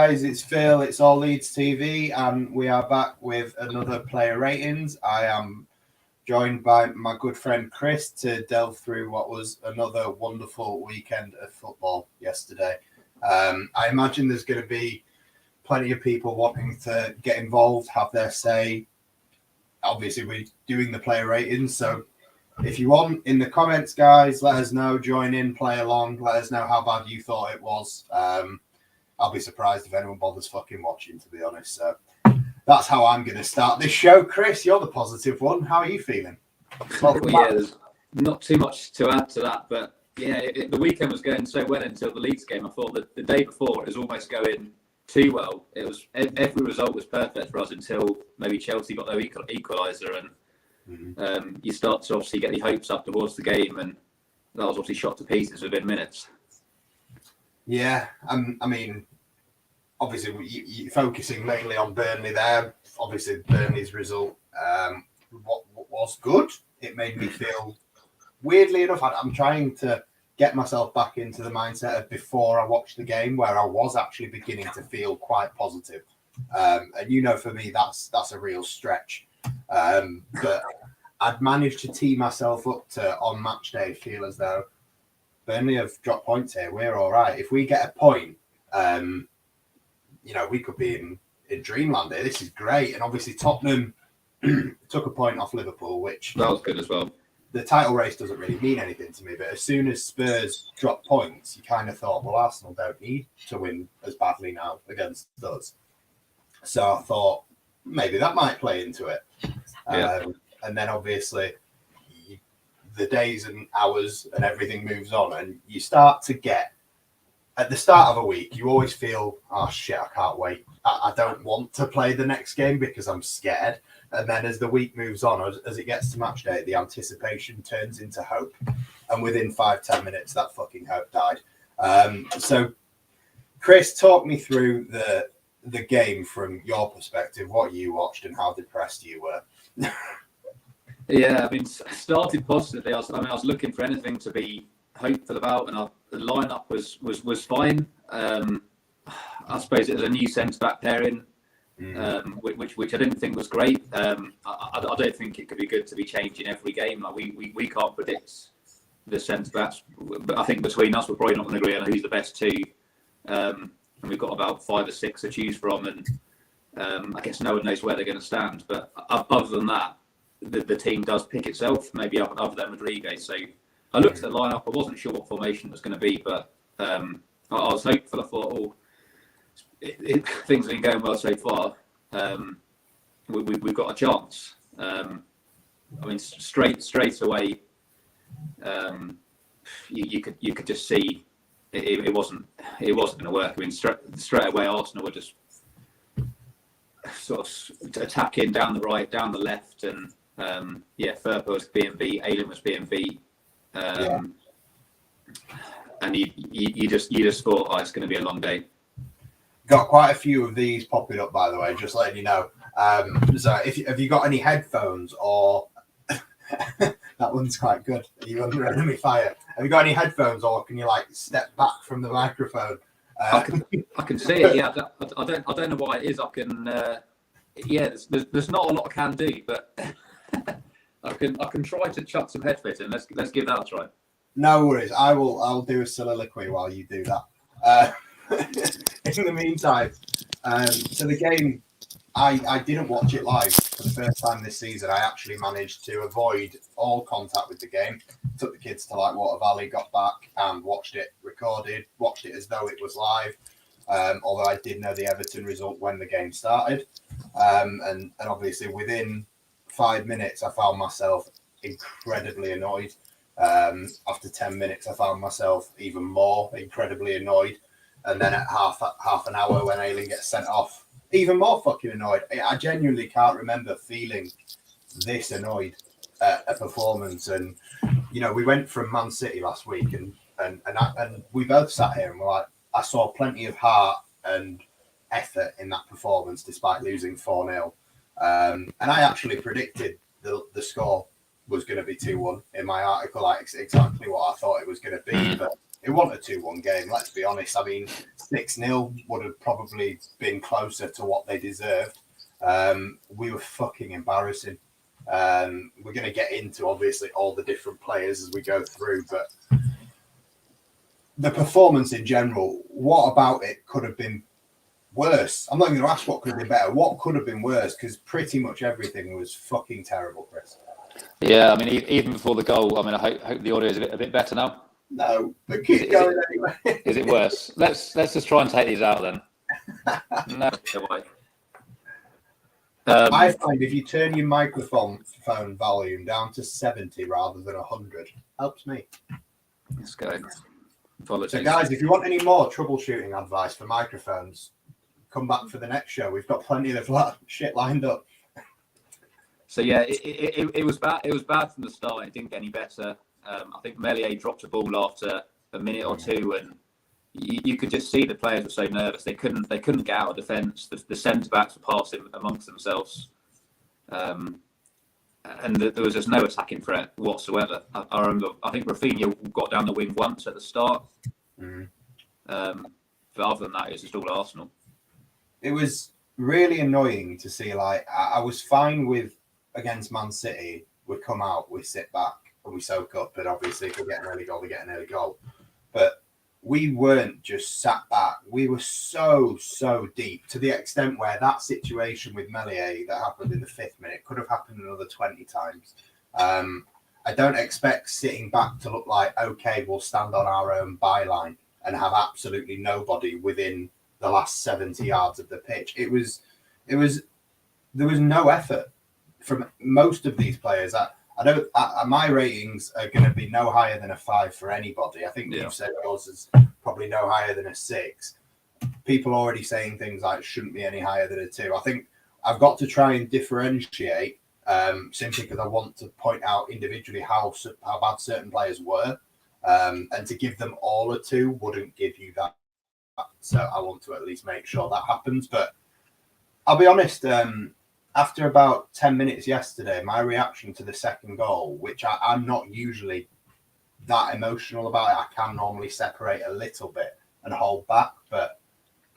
Guys, it's Phil, it's All Leeds TV, and we are back with another player ratings. I am joined by my good friend Chris to delve through what was another wonderful weekend of football yesterday. I imagine there's going to be plenty of people wanting to get involved, have their say. Obviously, we're doing the player ratings, so if you want, in the comments, guys, let us know, join in, play along, let us know how bad you thought it was. I'll be surprised if anyone bothers fucking watching, to be honest. So that's how I'm going to start this show. Chris, you're the positive one. How are you feeling? Well, yeah, there's not too much to add to that, but yeah, the weekend was going so well until the Leeds game. I thought that the day before it was almost going too well. It was every result was perfect for us until maybe Chelsea got their equaliser, and you start to obviously get the hopes up towards the game, and that was obviously shot to pieces within minutes. Yeah, I mean, obviously you're focusing mainly on Burnley there. Obviously, Burnley's result was good. It made me feel, weirdly enough, I'm trying to get myself back into the mindset of before I watched the game, where I was actually beginning to feel quite positive. And for me, that's a real stretch. But I'd managed to tee myself up to, on match day, feel as though Burnley have dropped points here. We're all right. If we get a point, we could be in dreamland here. This is great. And obviously Tottenham took a point off Liverpool, which... That was good as well. The title race doesn't really mean anything to me, but as soon as Spurs drop points, you kind of thought, well, Arsenal don't need to win as badly now against us. So I thought maybe that might play into it. Yeah. And then obviously the days and hours and everything moves on, and you start to get, at the start of a week, you always feel, oh shit, I can't wait. I don't want to play the next game because I'm scared. And then as the week moves on, as it gets to match day, the anticipation turns into hope. And within 5-10 minutes, that fucking hope died. So, Chris, talk me through the game from your perspective, what you watched and how depressed you were. Yeah, I mean, started positively. I was looking for anything to be hopeful about, and the lineup was fine. I suppose it was a new centre-back pairing, which I didn't think was great. I don't think it could be good to be changing every game. Like we can't predict the centre-backs, but I think between us we're probably not going to agree on who's the best two. And we've got about 5 or 6 to choose from, and I guess no one knows where they're going to stand. But other than that, the team does pick itself, maybe other than Rodrigo. So I looked at the lineup. I wasn't sure what formation it was going to be, but I was hopeful. I thought, things have been going well so far. We've got a chance. I mean, straight away, you could just see it wasn't going to work. I mean, straight away, Arsenal were just sort of attacking down the right, down the left, and Ferper was being beat, Ayling was being beat, and you just thought, oh, it's going to be a long day. Got quite a few of these popping up, by the way, just letting you know. So have you got any headphones or that one's quite good. Are you under enemy fire? Have you got any headphones or can you step back from the microphone? I can see it. Yeah, I don't know why it is. I can. There's not a lot I can do, but I can try to chuck some headphones in. Let's give that a try. No worries. I'll do a soliloquy while you do that. In the meantime, so the game, I didn't watch it live for the first time this season. I actually managed to avoid all contact with the game. Took the kids to Water Valley, got back and watched it recorded, watched it as though it was live. Although I did know the Everton result when the game started. And obviously within 5 minutes, I found myself incredibly annoyed. After 10 minutes, I found myself even more incredibly annoyed. And then at half an hour when Ayling gets sent off, even more fucking annoyed. I genuinely can't remember feeling this annoyed at a performance. And, we went from Man City last week and we both sat here and were like, I saw plenty of heart and effort in that performance despite losing 4-0. And I actually predicted the score was going to be 2-1 in my article, exactly what I thought it was going to be. But it wasn't a 2-1 game. Let's be honest. I mean, 6-0 would have probably been closer to what they deserved. We were fucking embarrassing. We're going to get into obviously all the different players as we go through, but the performance in general, what about it could have been worse? I'm not going to ask what could have been better. What could have been worse? Because pretty much everything was fucking terrible, Chris. Yeah, I mean, even before the goal, I mean, I hope the audio is a bit better now. No, but keep going anyway. Is it worse? Let's just try and take these out then. No, I find if you turn your microphone volume down to 70 rather than 100, helps me. Let's go. Apologies. So, guys, if you want any more troubleshooting advice for microphones, come back for the next show. We've got plenty of shit lined up. So yeah, it was bad. It was bad from the start. It didn't get any better. I think Meslier dropped a ball after a minute or two, and you could just see the players were so nervous they couldn't get out of defence. The centre backs were passing amongst themselves, and there was just no attacking threat whatsoever. I remember, I think Rafinha got down the wing once at the start, but other than that, it was just all Arsenal. It was really annoying to see. Like, I was fine with against Man City. We come out, we sit back, and we soak up. And obviously, if we get an early goal, we get an early goal. But we weren't just sat back. We were so deep to the extent where that situation with Meslier that happened in the 5th minute could have happened another 20 times. I don't expect sitting back to look like, okay, we'll stand on our own byline and have absolutely nobody within the last 70 yards of the pitch. There was no effort from most of these players. My ratings are going to be no higher than a 5 for anybody. I think you've said yours is probably no higher than a 6. People are already saying things like shouldn't be any higher than a 2. I think I've got to try and differentiate simply because I want to point out individually how bad certain players were, and to give them all a 2 wouldn't give you that. So I want to at least make sure that happens. But I'll be honest, after about 10 minutes yesterday, my reaction to the second goal, which I'm not usually that emotional about it, I can normally separate a little bit and hold back. But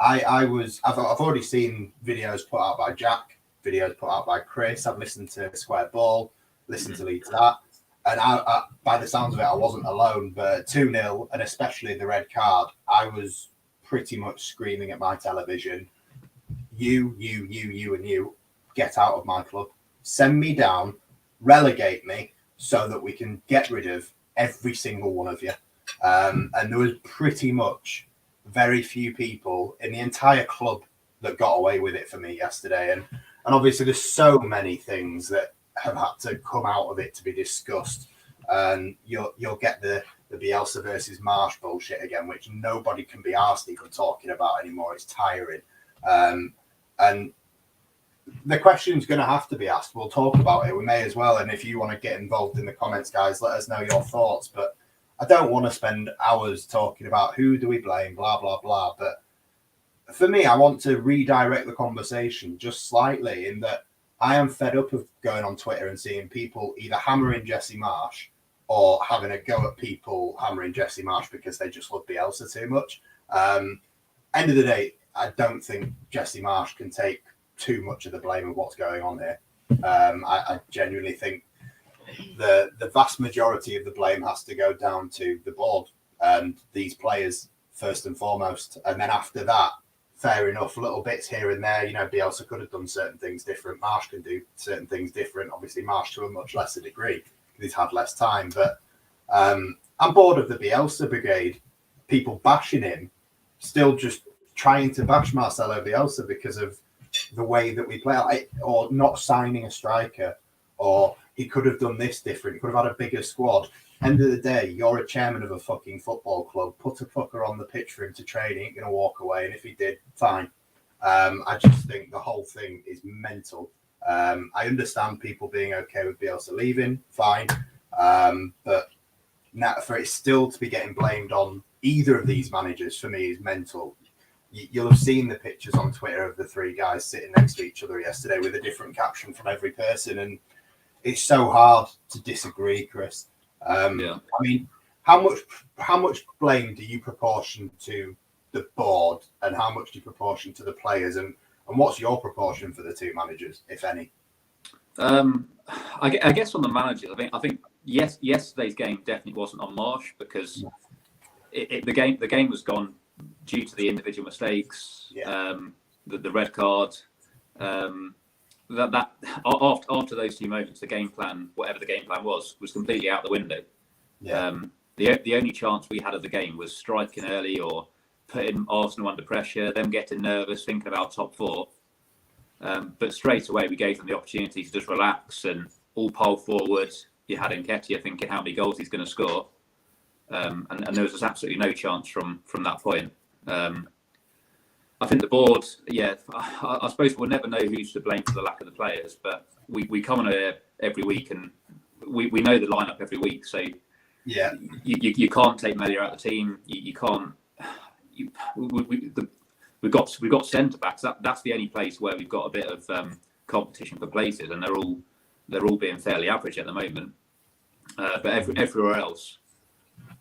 I've already seen videos put out by Jack, videos put out by Chris. I've listened to Square Ball, listened to Leeds that. And I, by the sounds of it, I wasn't alone. But 2-0, and especially the red card, I was pretty much screaming at my television, you, and you, get out of my club. Send me down, relegate me, so that we can get rid of every single one of you. And there was pretty much very few people in the entire club that got away with it for me yesterday. And obviously there's so many things that have had to come out of it to be discussed. And you'll get the Bielsa versus Marsh bullshit again, which nobody can be arsed even talking about anymore. It's tiring. And the question's going to have to be asked. We'll talk about it. We may as well. And if you want to get involved in the comments, guys, let us know your thoughts. But I don't want to spend hours talking about who do we blame, blah, blah, blah. But for me, I want to redirect the conversation just slightly in that I am fed up of going on Twitter and seeing people either hammering Jesse Marsh or having a go at people hammering Jesse Marsh because they just love Bielsa too much. End of the day, I don't think Jesse Marsh can take too much of the blame of what's going on here. I genuinely think the vast majority of the blame has to go down to the board and these players first and foremost. And then after that, fair enough, little bits here and there. You know, Bielsa could have done certain things different. Marsh can do certain things different. Obviously, Marsh to a much lesser degree because he's had less time. But I'm bored of the Bielsa brigade, people bashing him, still just trying to bash Marcelo Bielsa because of the way that we play, or not signing a striker, or he could have done this different, he could have had a bigger squad. End of the day, you're a chairman of a fucking football club. Put a fucker on the pitch for him to train. He ain't going to walk away. And if he did, fine. I just think the whole thing is mental. I understand people being okay with Bielsa leaving, fine. But now for it still to be getting blamed on either of these managers, for me, is mental. You'll have seen the pictures on Twitter of the 3 guys sitting next to each other yesterday with a different caption from every person. And it's so hard to disagree, Chris. I mean, how much blame do you proportion to the board, and how much do you proportion to the players, and what's your proportion for the two managers, if any? I guess on the managers, I think yes, yesterday's game definitely wasn't on Marsh because the game was gone due to the individual mistakes, the red card. That after those two moments, the game plan, whatever the game plan was completely out the window. Yeah. The only chance we had of the game was striking early or putting Arsenal under pressure, them getting nervous, thinking about top four. But straight away, we gave them the opportunity to just relax and all pile forward. You had Nketiah thinking how many goals he's going to score. And there was just absolutely no chance from that point. I think the board, I suppose we'll never know who's to blame for the lack of the players, but we come on here every week and we know the lineup every week. So you can't take Melia out of the team. You can't. We've got centre backs. That's the only place where we've got a bit of competition for places, and they're all being fairly average at the moment. But everywhere else,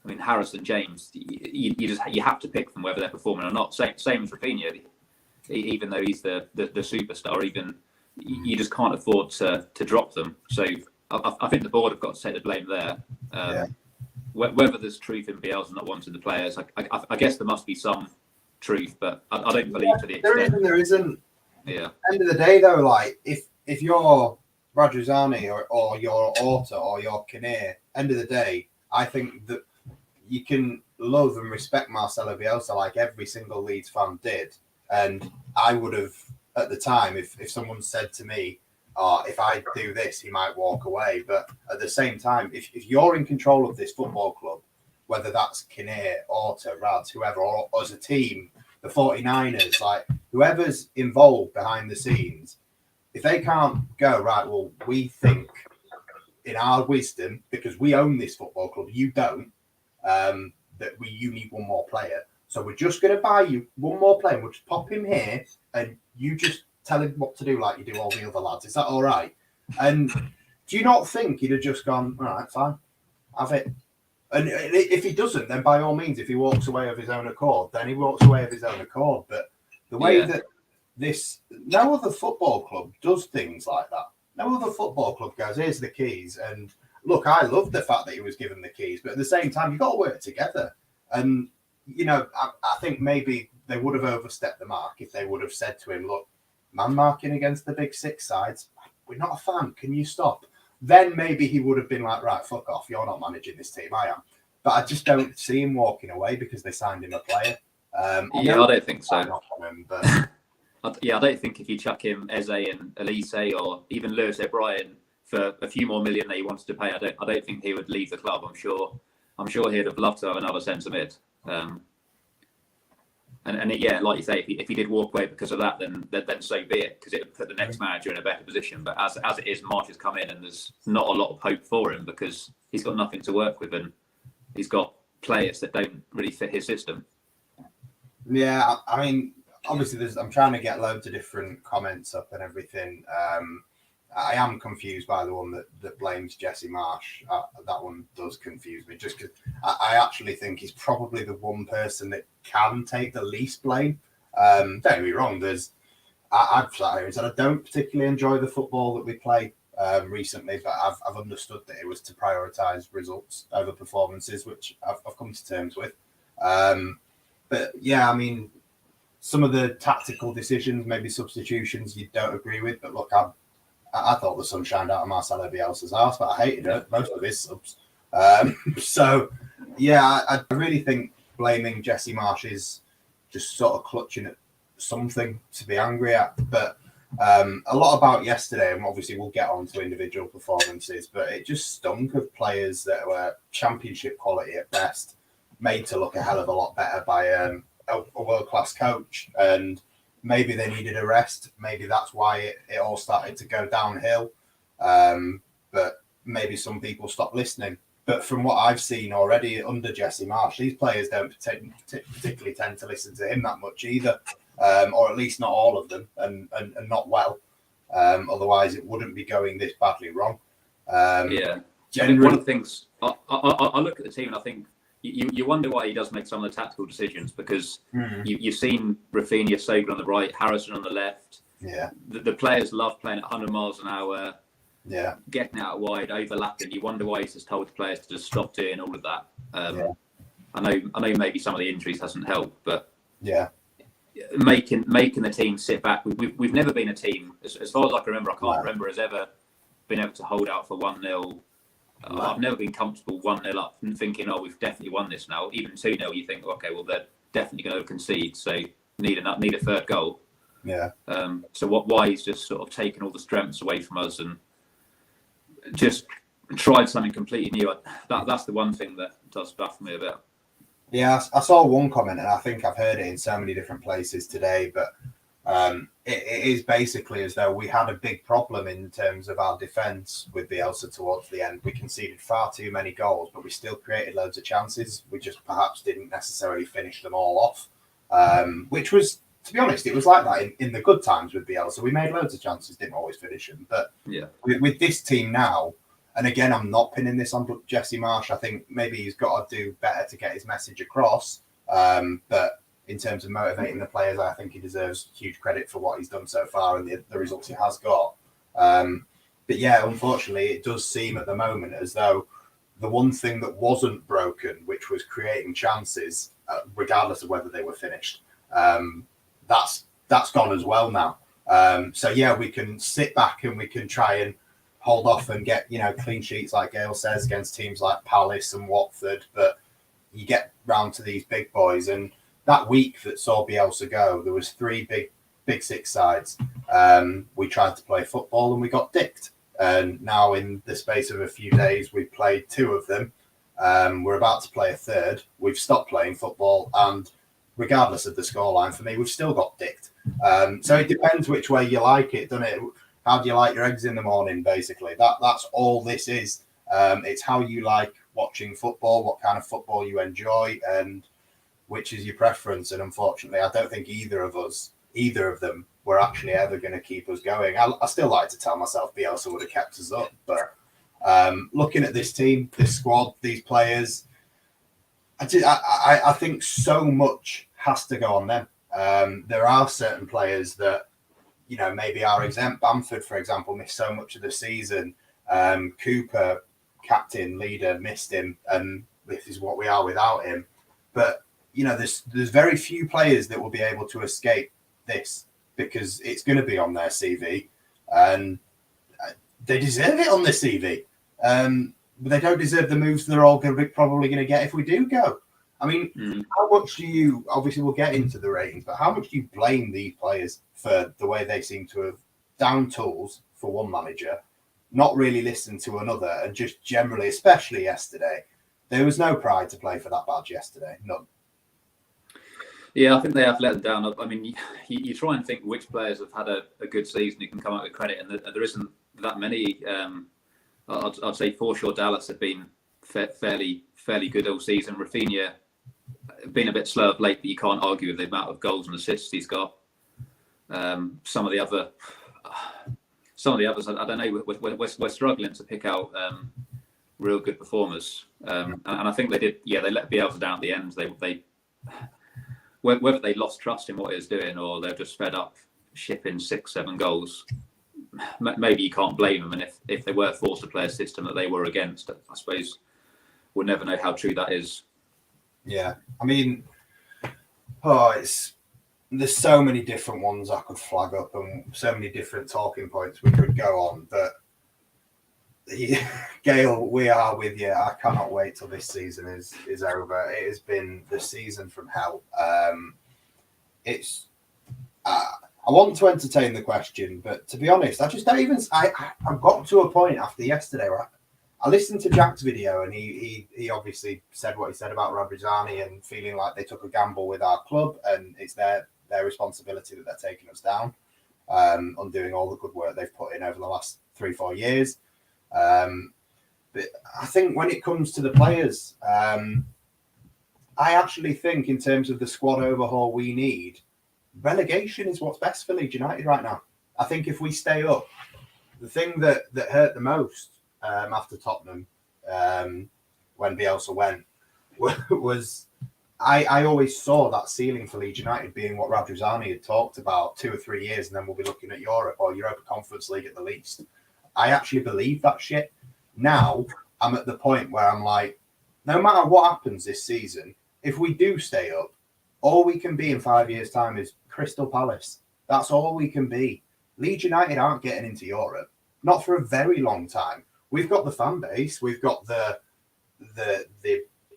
I mean, Harrison, James, you have to pick them whether they're performing or not. Same as Raphinha, even though he's the superstar. Even you just can't afford to drop them. So I think the board have got to take the blame there. Whether there's truth in Bielsa not wanting the players, I guess there must be some truth, but I don't believe to the extent. There isn't. Yeah. End of the day, though, like if you're Radrizzani or you're Orta or you're Kinnear, end of the day, I think that you can love and respect Marcelo Bielsa like every single Leeds fan did. And I would have, at the time, if someone said to me, if I do this, he might walk away. But at the same time, if you're in control of this football club, whether that's Kinnear, Orta, Rads, whoever, or as a team, the 49ers, like whoever's involved behind the scenes, if they can't go, right, well, we think in our wisdom, because we own this football club, you don't, that you need one more player. So we're just going to buy you one more player. We'll just pop him here and you just tell him what to do like you do all the other lads. Is that all right? And do you not think he'd have just gone, all right, fine, have it? And if he doesn't, then by all means, if he walks away of his own accord, then he walks away of his own accord. But the way that no other football club does things like that. No other football club goes, here's the keys. And look, I love the fact that he was given the keys, but at the same time, you've got to work together. And, you know, I think maybe they would have overstepped the mark if they would have said to him, look, man marking against the big six sides, we're not a fan. Can you stop? Then maybe he would have been like, right, fuck off. You're not managing this team. I am. But I just don't see him walking away because they signed him a player. I don't think so. Him, but... I don't think if you chuck him Eze and Elise or even Lewis O'Brien for a few more million that he wanted to pay, I don't think he would leave the club. I'm sure he'd have loved to have another centre mid. Like you say, if he did walk away because of that, then so be it, because it would put the next manager in a better position. But as it is, March has come in and there's not a lot of hope for him because he's got nothing to work with and he's got players that don't really fit his system. Yeah, I mean, obviously, I'm trying to get loads of different comments up and everything. I am confused by the one that blames Jesse Marsh. That one does confuse me, just because I actually think he's probably the one person that can take the least blame. Don't get me wrong. I've sat here and said I don't particularly enjoy the football that we play recently, but I've understood that it was to prioritise results over performances, which I've come to terms with. But yeah, I mean, some of the tactical decisions, maybe substitutions, you don't agree with. But look, I thought the sun shined out of Marcelo Bielsa's arse, but I hated it, most of his subs. So, yeah, I really think blaming Jesse Marsh is just sort of clutching at something to be angry at. But a lot about yesterday, and obviously we'll get on to individual performances, but it just stunk of players that were championship quality at best, made to look a hell of a lot better by a world-class coach. And maybe they needed a rest. Maybe that's why it all started to go downhill. But maybe some people stopped listening. But from what I've seen already under Jesse Marsh, these players don't particularly tend to listen to him that much either, or at least not all of them, and not well. Otherwise, it wouldn't be going this badly wrong. I think one of the things I look at the team and I think you wonder why he does make some of the tactical decisions, because you've seen Rafinha, Sogan on the right, Harrison on the left. Yeah. The players love playing at 100 miles an hour. Yeah. Getting out wide, overlapping. You wonder why he's just told the players to just stop doing all of that. I know maybe some of the injuries hasn't helped, but making the team sit back. We've never been a team, as far as I can remember. I can't remember us ever been able to hold out for 1-0. I've never been comfortable 1-0 up and thinking, oh, we've definitely won this now. Even 2-0, you think, okay, well, they're definitely going to concede, so need a third goal. Yeah. So why he's just sort of taken all the strengths away from us and just tried something completely new. That's the one thing that does baffle me a bit. Yeah, I saw one comment, and I think I've heard it in so many different places today, but it is basically as though we had a big problem in terms of our defence with Bielsa towards the end. We conceded far too many goals, but we still created loads of chances. We just perhaps didn't necessarily finish them all off, which was, to be honest, it was like that in the good times with Bielsa. We made loads of chances, didn't always finish them. But with this team now, and again, I'm not pinning this on Jesse Marsch. I think maybe he's got to do better to get his message across. But in terms of motivating the players, I think he deserves huge credit for what he's done so far and the results he has got. But yeah, unfortunately, it does seem at the moment as though the one thing that wasn't broken, which was creating chances, regardless of whether they were finished, that's gone as well now. So yeah, we can sit back and we can try and hold off and get, clean sheets, like Gail says, against teams like Palace and Watford. But you get round to these big boys, and that week that saw Bielsa go, there was 3 big 6 sides. We tried to play football and we got dicked. And now in the space of a few days, we've played 2 of them. We're about to play a third. We've stopped playing football, and regardless of the scoreline, for me, we've still got dicked. So it depends which way you like it, doesn't it? How do you like your eggs in the morning, basically? That's all this is. It's how you like watching football, what kind of football you enjoy, and which is your preference. And unfortunately, I don't think either of them were actually ever going to keep us going. I still like to tell myself Bielsa would have kept us up, but looking at this team, this squad, these players, I think so much has to go on them. There are certain players that, maybe are exempt. Bamford, for example, missed so much of the season. Cooper, captain, leader, missed him, and this is what we are without him. But, there's very few players that will be able to escape this, because it's going to be on their CV, and they deserve it on their CV. But they don't deserve the moves they're all probably going to get if we do go. I mean, how much do you, obviously we'll get into the ratings, but how much do you blame these players for the way they seem to have down tools for one manager, not really listened to another, and just generally, especially yesterday, there was no pride to play for that badge yesterday. None. Yeah, I think they have let them down. I mean, you try and think which players have had a good season who can come out with credit, and there isn't that many. I'd say Forshaw, Dallas have been fairly good all season. Rafinha been a bit slow of late, but you can't argue with the amount of goals and assists he's got. Some of the others, I don't know. We're struggling to pick out real good performers, and I think they did. Yeah, they let Bielsa down at the end. They whether they lost trust in what he was doing or they're just fed up shipping 6-7 goals. Maybe you can't blame them, and if they were forced to play a system that they were against, I suppose we'll never know how true that is. Yeah, I mean, there's so many different ones I could flag up, and so many different talking points we could go on. But Gail, we are with you. I cannot wait till this season is over. It has been the season from hell. I want to entertain the question, but to be honest, I just don't even. I've got to a point after yesterday where I listened to Jack's video, and he obviously said what he said about Rodrigo and feeling like they took a gamble with our club, and it's their responsibility that they're taking us down, undoing all the good work they've put in over the last 3-4 years. But I think when it comes to the players, I actually think in terms of the squad overhaul we need, relegation is what's best for Leeds United right now. I think if we stay up, the thing that hurt the most after Tottenham when Bielsa went was I always saw that ceiling for Leeds United being what Radrizzani had talked about 2 or 3 years, and then we'll be looking at Europe or Europa Conference League at the least. I actually believe that shit. Now I'm at the point where I'm like, no matter what happens this season, if we do stay up, all we can be in 5 years' time is Crystal Palace. That's all we can be. Leeds United aren't getting into Europe, not for a very long time. We've got the fan base, we've got the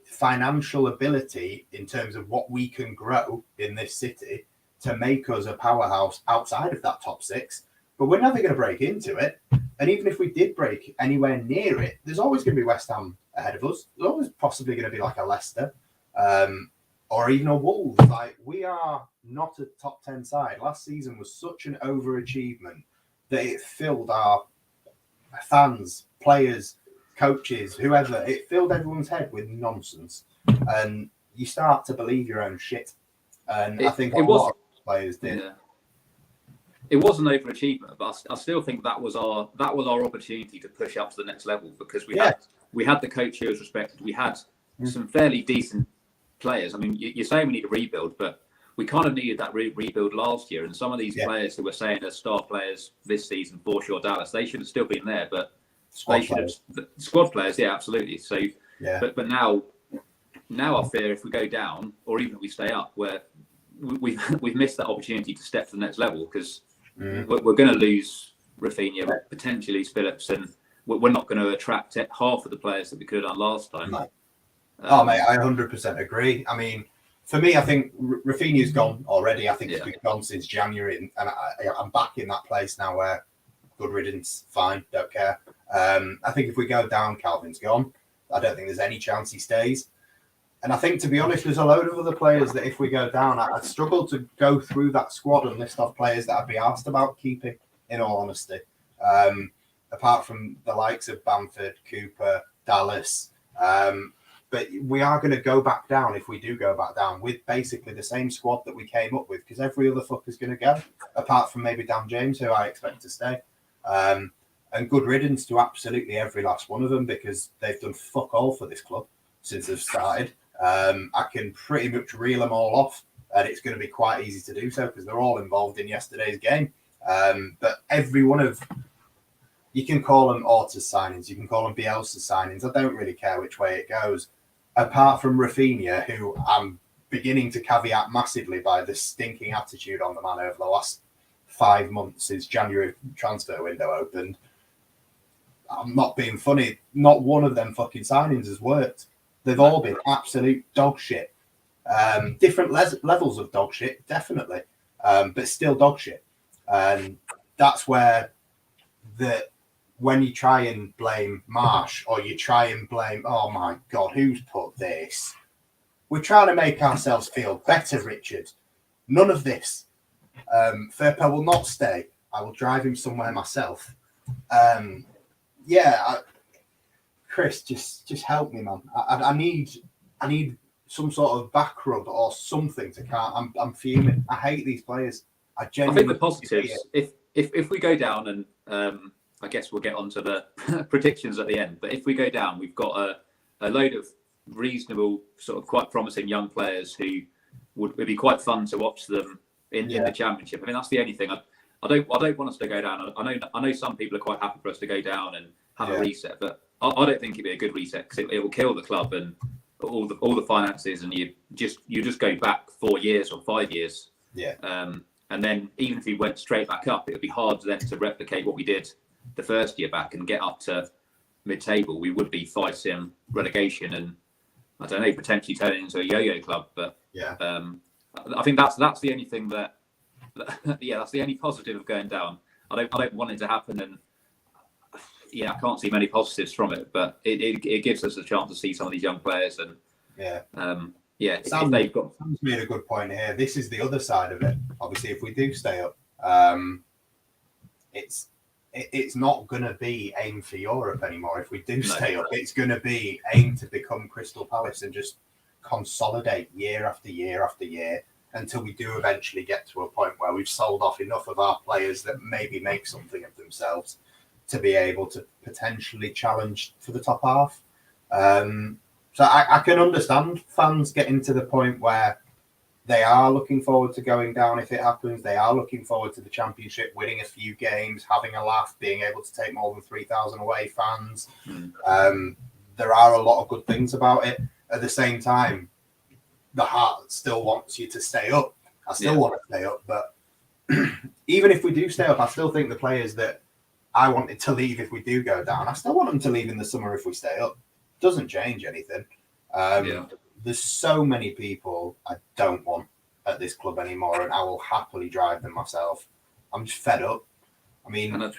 financial ability in terms of what we can grow in this city to make us a powerhouse outside of that top 6, but we're never going to break into it. And even if we did break anywhere near it, there's always going to be West Ham ahead of us. There's always possibly going to be like a Leicester or even a Wolves. Like, we are not a top 10 side. Last season was such an overachievement that it filled our fans, players, coaches, whoever, it filled everyone's head with nonsense, and you start to believe your own shit. And I think a lot of players did. Yeah. It was an overachievement, but I still think that was our opportunity to push up to the next level, because we had the coach who was respected. We had some fairly decent players. I mean, you're saying we need a rebuild, but we kind of needed that rebuild last year. And some of these players who were saying they're star players this season for sure, Dallas, they should have still been there, but squad players, yeah, absolutely. So, but now I fear if we go down, or even if we stay up, where we've missed that opportunity to step to the next level, because we're going to lose Rafinha, potentially lose Phillips, and we're not going to attract half of the players that we could have done last time. No. Mate, I 100% agree. I mean, for me, I think Rafinha's gone already. I think he's been gone since January, and I'm back in that place now where good riddance, fine, don't care. I think if we go down, Calvin's gone. I don't think there's any chance he stays. And I think, to be honest, there's a load of other players that if we go down, I'd struggle to go through that squad and list off players that I'd be asked about keeping, in all honesty. Apart from the likes of Bamford, Cooper, Dallas. But we are going to go back down, if we do go back down, with basically the same squad that we came up with, because every other fucker's going to go, apart from maybe Dan James, who I expect to stay. And good riddance to absolutely every last one of them, because they've done fuck all for this club since they've started. I can pretty much reel them all off, and it's going to be quite easy to do so because they're all involved in yesterday's game. But every one of, you can call them Orta's signings, you can call them Bielsa's signings, I don't really care which way it goes, apart from Rafinha, who I'm beginning to caveat massively by the stinking attitude on the man over the last 5 months since January transfer window opened. I'm not being funny, not one of them fucking signings has worked. They've all been absolute dog shit. Different levels of dog shit, definitely, but still dog shit. And that's where when you try and blame Marsh, or you try and blame, oh my God, who's put this? We're trying to make ourselves feel better, Richard. None of this. Firpo will not stay. I will drive him somewhere myself. Chris, just help me, man. I need some sort of back rub or something to calm. I'm fuming. I hate these players. I think the positives, if we go down, and I guess we'll get onto the predictions at the end, but if we go down, we've got a load of reasonable, sort of quite promising young players who would be quite fun to watch them in the Championship. I mean, that's the only thing. I don't want us to go down. I know some people are quite happy for us to go down and have a reset, but I don't think it'd be a good reset, because it will kill the club and all the finances, and you just go back 4 years or 5 years. And then even if we went straight back up, it would be hard then to replicate what we did the first year back and get up to mid-table. We would be fighting relegation, and I don't know, potentially turning into a yo-yo club. But I think that's the only thing that's the only positive of going down. I don't want it to happen, and I can't see many positives from it. But it gives us a chance to see some of these young players, and Sam's made a good point here. This is the other side of it. Obviously, if we do stay up, it's not going to be aim for Europe anymore. If we do stay up, it's going to be aim to become Crystal Palace and just consolidate year after year after year until we do eventually get to a point where we've sold off enough of our players that maybe make something of themselves to be able to potentially challenge for the top half. So I can understand fans getting to the point where they are looking forward to going down if it happens. They are looking forward to the championship, winning a few games, having a laugh, being able to take more than 3,000 away fans. There are a lot of good things about it. At the same time, the heart still wants you to stay up. I still want to stay up, but even if we do stay up, I still think the players that I wanted to leave if we do go down, I still want them to leave in the summer if we stay up. Doesn't change anything. There's so many people I don't want at this club anymore, and I will happily drive them myself. I'm just fed up. I mean, I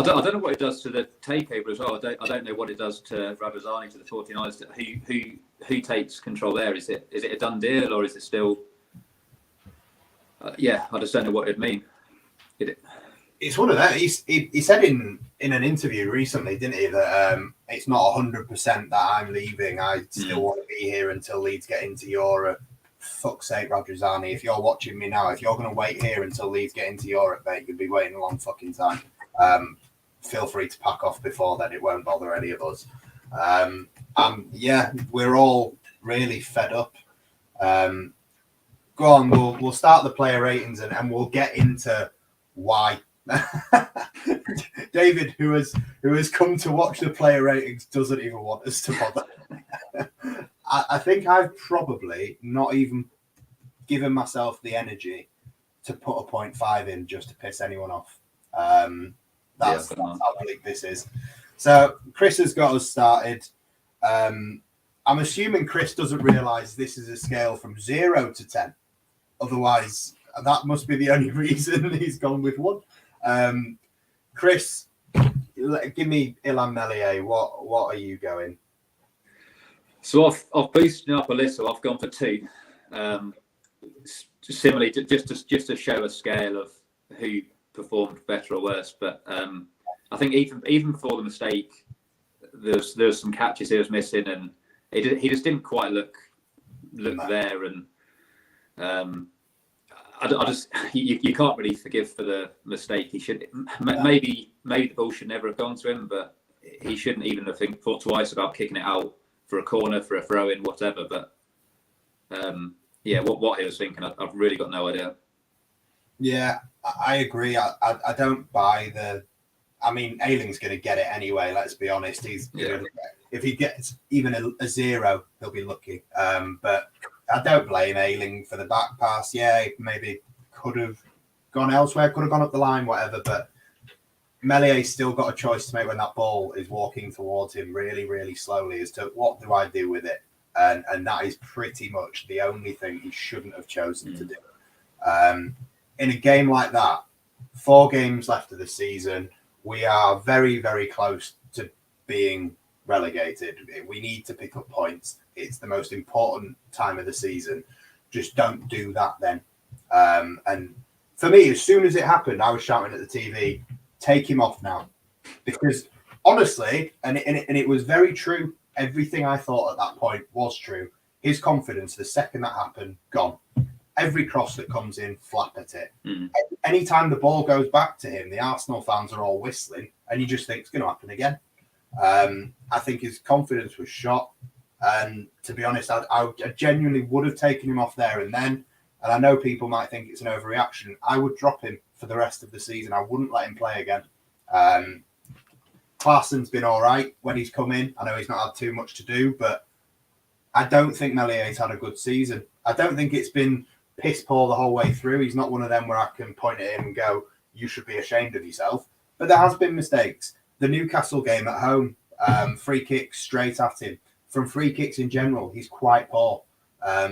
don't know what it does to the takeover as well. I don't know what it does to Radrizzani, to the 49ers. Who takes control there? Is it a done deal, or is it still? I just don't know what it'd mean. It's one of that. He said in an interview recently, didn't he, that it's not 100% that I'm leaving. I still want to be here until Leeds get into Europe. Fuck's sake, Rodrigo, if you're watching me now, if you're going to wait here until Leeds get into Europe, mate, you'll be waiting a long fucking time. Feel free to pack off before then. It won't bother any of us. We're all really fed up. Go on, we'll start the player ratings and we'll get into why. David, who has come to watch the player ratings, doesn't even want us to bother. I think I've probably not even given myself the energy to put a 0.5 in just to piss anyone off. That's how bleak this is. So Chris has got us started. I'm assuming Chris doesn't realise this is a scale from 0 to 10. Otherwise, that must be the only reason he's gone with 1. Chris, give me Illan Meslier. What are you going? So I've boosted up a little. I've gone for 2. Similarly, just to show a scale of who performed better or worse. But I think even before the mistake, there's some catches he was missing, and he just didn't quite look there. And you can't really forgive for the mistake. He should maybe the ball should never have gone to him, but he shouldn't even have thought twice about kicking it out for a corner, for a throw in, whatever. But what he was thinking, I've really got no idea. Yeah, I agree. I don't buy the. I mean, Ayling's going to get it anyway. Let's be honest. If he gets even a 0, he'll be lucky. But I don't blame Ayling for the back pass. Yeah, maybe could have gone elsewhere, could have gone up the line, whatever. But Mellier's still got a choice to make when that ball is walking towards him really, really slowly as to what do I do with it. And that is pretty much the only thing he shouldn't have chosen to do. In a game like that, 4 games left of the season, we are very, very close to being relegated. We need to pick up points. It's the most important time of the season. Just don't do that then. And for me, as soon as it happened, I was shouting at the TV, take him off now. Because honestly, and it was very true, everything I thought at that point was true. His confidence, the second that happened, gone. Every cross that comes in, flap at it. Anytime the ball goes back to him, the Arsenal fans are all whistling, and you just think it's going to happen again. I think his confidence was shot. And to be honest, I genuinely would have taken him off there and then. And I know people might think it's an overreaction. I would drop him for the rest of the season. I wouldn't let him play again. Claessen's been all right when he's come in. I know he's not had too much to do, but I don't think Mellier's had a good season. I don't think it's been piss poor the whole way through. He's not one of them where I can point at him and go, you should be ashamed of yourself. But there has been mistakes. The Newcastle game at home, free kicks straight at him. From free kicks in general, he's quite poor.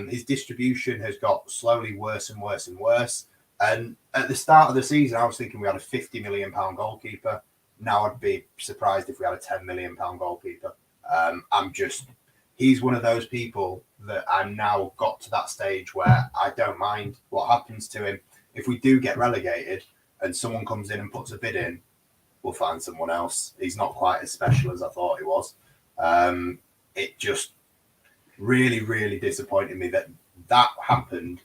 His distribution has got slowly worse and worse and worse. And at the start of the season, I was thinking we had a £50 million goalkeeper. Now I'd be surprised if we had a £10 million goalkeeper. He's one of those people that I'm now got to that stage where I don't mind what happens to him. If we do get relegated and someone comes in and puts a bid in, we'll find someone else. He's not quite as special as I thought he was. It just really, really disappointed me that happened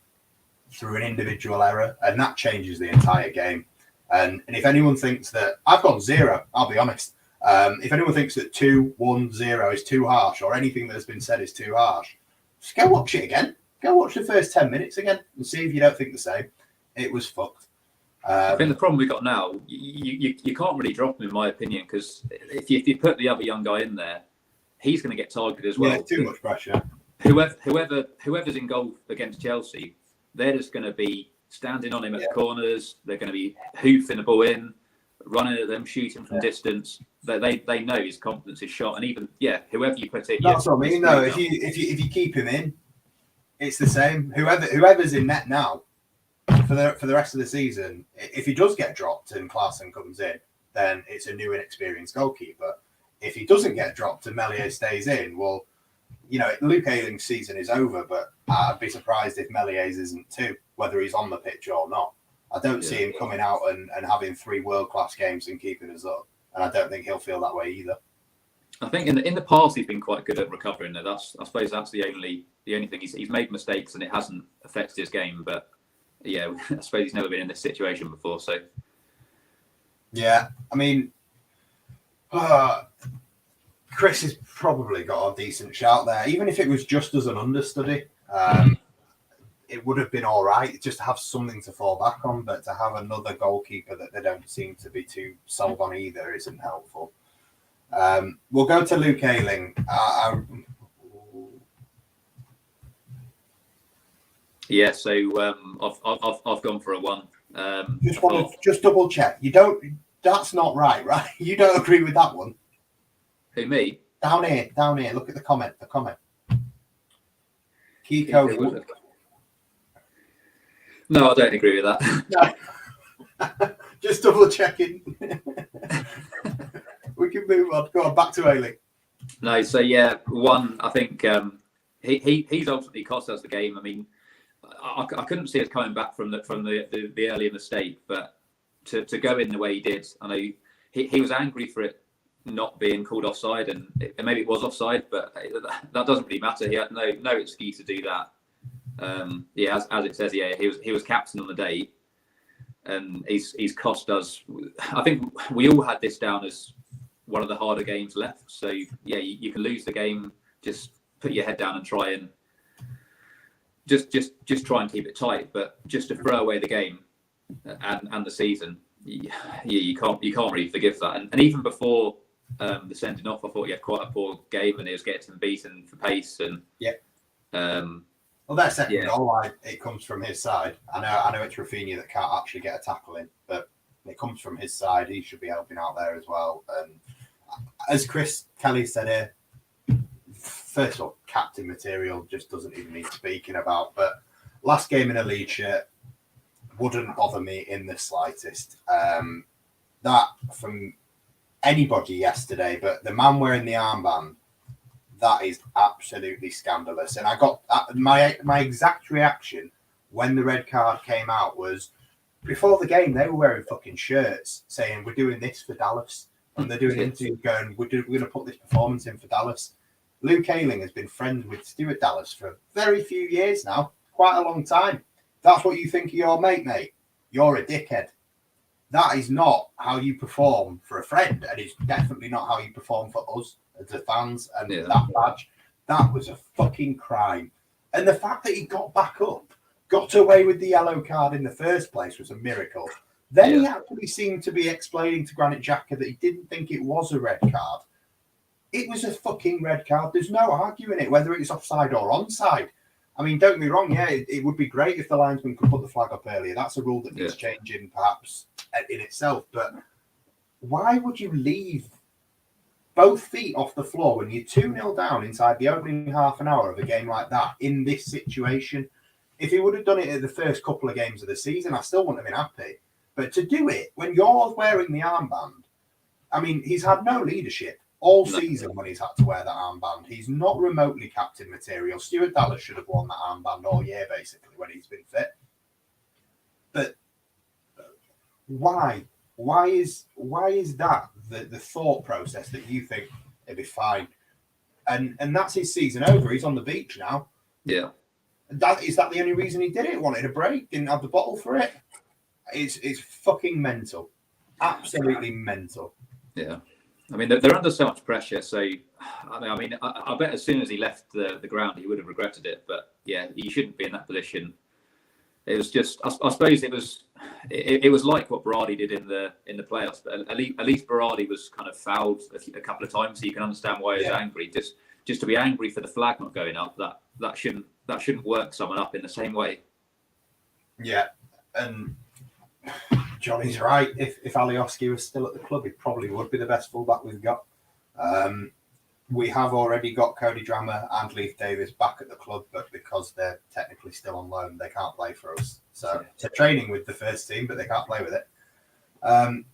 through an individual error, and that changes the entire game. And if anyone thinks that I've gone 0, I'll be honest, If anyone thinks that 2-1-0 is too harsh, or anything that has been said is too harsh, just go watch it again. Go watch the first 10 minutes again and see if you don't think the same. It was fucked. I think the problem we got now, you can't really drop him, in my opinion, because if you put the other young guy in there, he's going to get targeted as well. Yeah, too much pressure. Whoever's in goal against Chelsea, they're just going to be standing on him at the corners. They're going to be hoofing the ball in, running at them, shooting from distance. They know his confidence is shot, and even whoever you put in. That's what I mean. No, if you keep him in, it's the same. Whoever's in net now for the rest of the season, if he does get dropped and Klaassen comes in, then it's a new inexperienced goalkeeper. If he doesn't get dropped and Meslier stays in, well, Luke Ayling's season is over, but I'd be surprised if Melier's isn't too, whether he's on the pitch or not. I don't see him coming out and having 3 world-class games and keeping us up, and I don't think he'll feel that way either. I think in the past he's been quite good at recovering. I suppose that's the only thing. He's made mistakes and it hasn't affected his game, but I suppose he's never been in this situation before. So yeah, I mean, Chris has probably got a decent shout there, even if it was just as an understudy. It would have been all right just to have something to fall back on, but to have another goalkeeper that they don't seem to be too sold on either isn't helpful. We'll go to Luke Ayling. So I've gone for a 1. Just double check. That's not right? You don't agree with that one? Who, me? Down here. Look at the comment. Kiko. No, I don't agree with that. No. Just double checking. We can move on. Go on, back to Ayling. No, so 1. I think he's ultimately cost us the game. I mean, I couldn't see us coming back from the earlier mistake, but to go in the way he did, I know he was angry for it not being called offside, and maybe it was offside, but that doesn't really matter. He had no excuse to do that. As it says, he was captain on the day, and he's cost us. I think we all had this down as one of the harder games left. So you can lose the game. Just put your head down and try and just try and keep it tight. But just to throw away the game and the season, you can't really forgive that. And even before the sending off, I thought he had quite a poor game, and he was getting beaten for pace and Well, that second goal, it comes from his side. I know it's Rafinha that can't actually get a tackle in, but it comes from his side. He should be helping out there as well. And as Chris Kelly said here, first of all, captain material just doesn't even need speaking about. But last game in a Leeds shirt wouldn't bother me in the slightest. That from anybody yesterday, but the man wearing the armband, that is absolutely scandalous. And I got my exact reaction when the red card came out was before the game, they were wearing fucking shirts saying, we're doing this for Dallas. And they're doing interviews going, we're going to put this performance in for Dallas. Luke Ayling has been friends with Stuart Dallas for a very few years now, quite a long time. That's what you think of your mate. You're a dickhead. That is not how you perform for a friend, and it's definitely not how you perform for us as the fans. And that badge, that was a fucking crime. And the fact that he got back up, got away with the yellow card in the first place was a miracle. Then he actually seemed to be explaining to Granit Xhaka that he didn't think it was a red card. It was a fucking red card. There's no arguing it, whether it's offside or onside. I mean, don't get me wrong, it would be great if the linesman could put the flag up earlier. That's a rule that needs changing, perhaps, in itself. But why would you leave both feet off the floor when you're 2-0 down inside the opening half an hour of a game like that in this situation? If he would have done it at the first couple of games of the season, I still wouldn't have been happy. But to do it when you're wearing the armband, I mean, he's had no leadership all season when he's had to wear that armband. He's not remotely captain material. Stuart Dallas should have worn that armband all year, basically, when he's been fit. But why? Why is that the thought process that you think it'd be fine? And that's his season over. He's on the beach now. Yeah. Is that the only reason he did it? Wanted a break? Didn't have the bottle for it? It's fucking mental. Absolutely mental. Yeah. I mean, they're under so much pressure. So, I bet as soon as he left the ground, he would have regretted it. But yeah, he shouldn't be in that position. It was just, I suppose it was like what Berardi did in the playoffs. But at least Berardi was kind of fouled a couple of times, so you can understand why he was angry. Just to be angry for the flag not going up, that shouldn't work someone up in the same way. Yeah, and Johnny's right. If Alioski was still at the club, he probably would be the best fullback we've got. We have already got Cody Drammer and Leif Davis back at the club, but because they're technically still on loan, they can't play for us. So they're training with the first team, but they can't play with it. On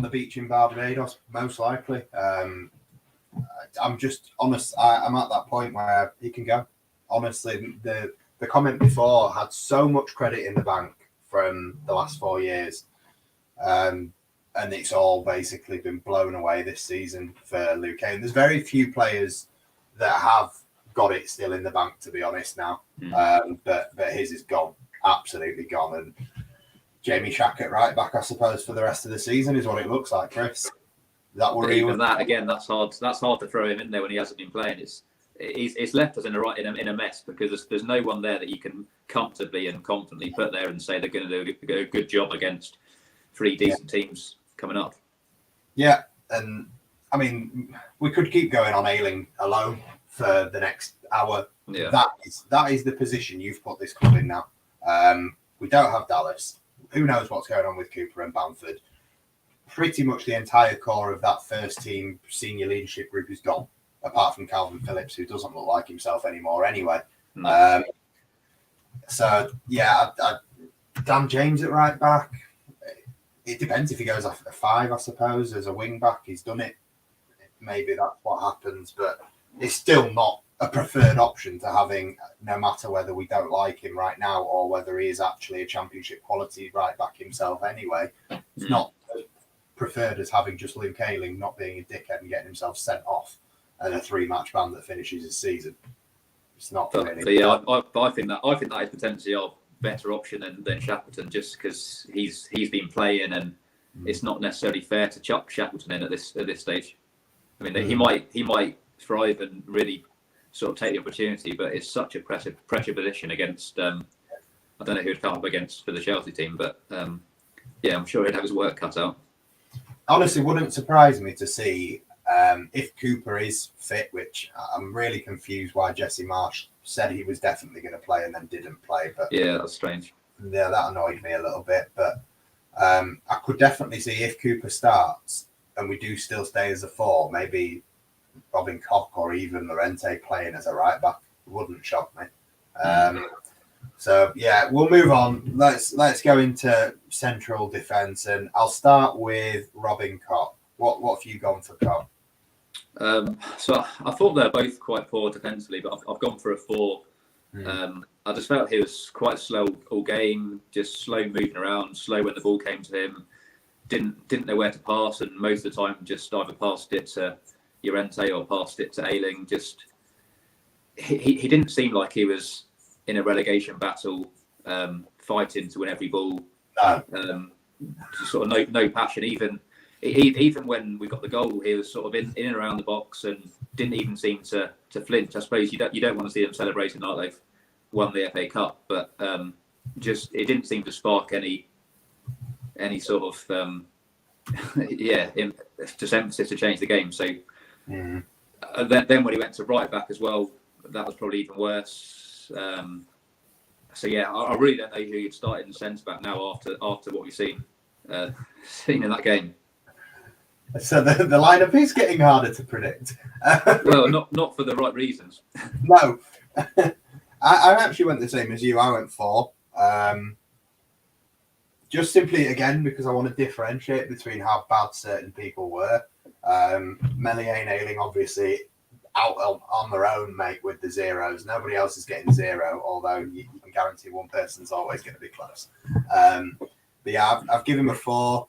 the beach in Barbados, most likely. I'm just honest. I'm at that point where he can go. Honestly, the comment before had so much credit in the bank from the last 4 years. And it's all basically been blown away this season for Luke Kane. There's very few players that have got it still in the bank, to be honest now. But his is gone, absolutely gone. And Jamie Shack at right back, I suppose, for the rest of the season is what it looks like, Chris. That worry. Even that again, that's hard. That's hard to throw him in there when he hasn't been playing. It's left us in a mess because there's no one there that you can comfortably and confidently put there and say they're going to do a good job against 3 decent teams coming up. Yeah, and I mean, we could keep going on Ayling alone for the next hour. Yeah, that is the position you've put this club in now. We don't have Dallas. Who knows what's going on with Cooper and Bamford? Pretty much the entire core of that first team senior leadership group is gone, apart from Calvin Phillips, who doesn't look like himself anymore anyway. No. Dan James at right back. It depends if he goes after 5, I suppose, as a wing back. He's done it. Maybe that's what happens, but it's still not a preferred option to having, no matter whether we don't like him right now or whether he is actually a championship quality right back himself anyway. It's not preferred as having just Luke Ayling not being a dickhead and getting himself sent off and a 3-match ban that finishes his season. It's not really. I think that is potentially our better option than Shackleton, just because he's been playing, and it's not necessarily fair to chuck Shackleton in at this stage. I mean, he might thrive and really sort of take the opportunity, but it's such a pressure position against. I don't know who he'd come up against for the Chelsea team, but I'm sure he'd have his work cut out. Honestly, wouldn't surprise me to see if Cooper is fit, which I'm really confused why Jesse Marsh said he was definitely going to play and then didn't play. But yeah, that's strange. Yeah, that annoyed me a little bit. But I could definitely see if Cooper starts and we do still stay as a 4, maybe Robin Koch or even Llorente playing as a right back. It wouldn't shock me. So yeah, we'll move on. Let's go into central defence, and I'll start with Robin Koch. What have you gone for Koch? So I thought they're both quite poor defensively, but I've gone for a 4. I just felt he was quite slow all game, just slow moving around, slow when the ball came to him. Didn't know where to pass, and most of the time just either passed it to Llorente or passed it to Ayling. Just he didn't seem like he was in a relegation battle, fighting to win every ball. No. Sort of no passion. Even when we got the goal, he was sort of in and around the box and didn't even seem to flinch. I suppose you don't want to see them celebrating like they've won the FA Cup, but just it didn't seem to spark any sort of just emphasis to change the game. So then when he went to right back as well, that was probably even worse. I really don't know who you'd start in centre back now after what we've seen in that game. So the lineup is getting harder to predict. Well, not for the right reasons. No, I actually went the same as you. I went 4. Just simply again because I want to differentiate between how bad certain people were. Meslier and Ayling obviously out on their own, mate, with the zeros. Nobody else is getting 0, although you can guarantee one person's always going to be close. But yeah, I've given him a 4.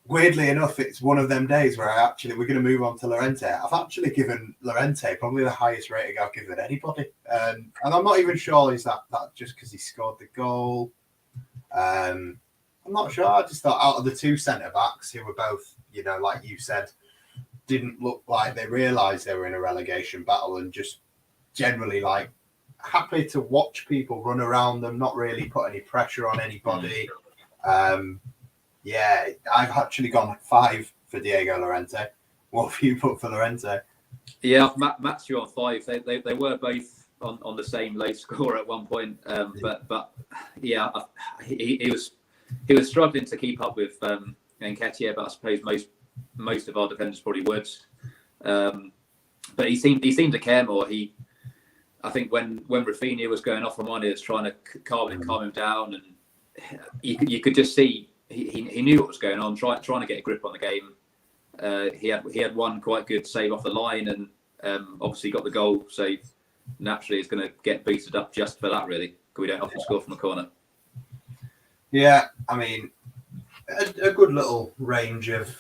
Weirdly enough, it's one of them days where we're going to move on to Llorente. I've actually given Llorente probably the highest rating I've given anybody. And I'm not even sure is that just because he scored the goal. I'm not sure. I just thought out of the 2 centre-backs who were both like you said, didn't look like they realised they were in a relegation battle and just generally like happy to watch people run around them, not really put any pressure on anybody. Yeah, I've actually gone 5 for Diego Llorente. What have you put for Llorente? Yeah, I've matched you on 5. They were both on the same low score at one point, but yeah, he was struggling to keep up with Nketiah, but I suppose most of our defenders probably would. But he seemed to care more. I think when Rafinha was going off on one, he was trying to calm him down, and you could just see he knew what was going on, trying to get a grip on the game. He had one quite good save off the line, and obviously got the goal. So naturally, it's going to get boosted up just for that, really, because we don't often score from a corner. Yeah, I mean, a good little range of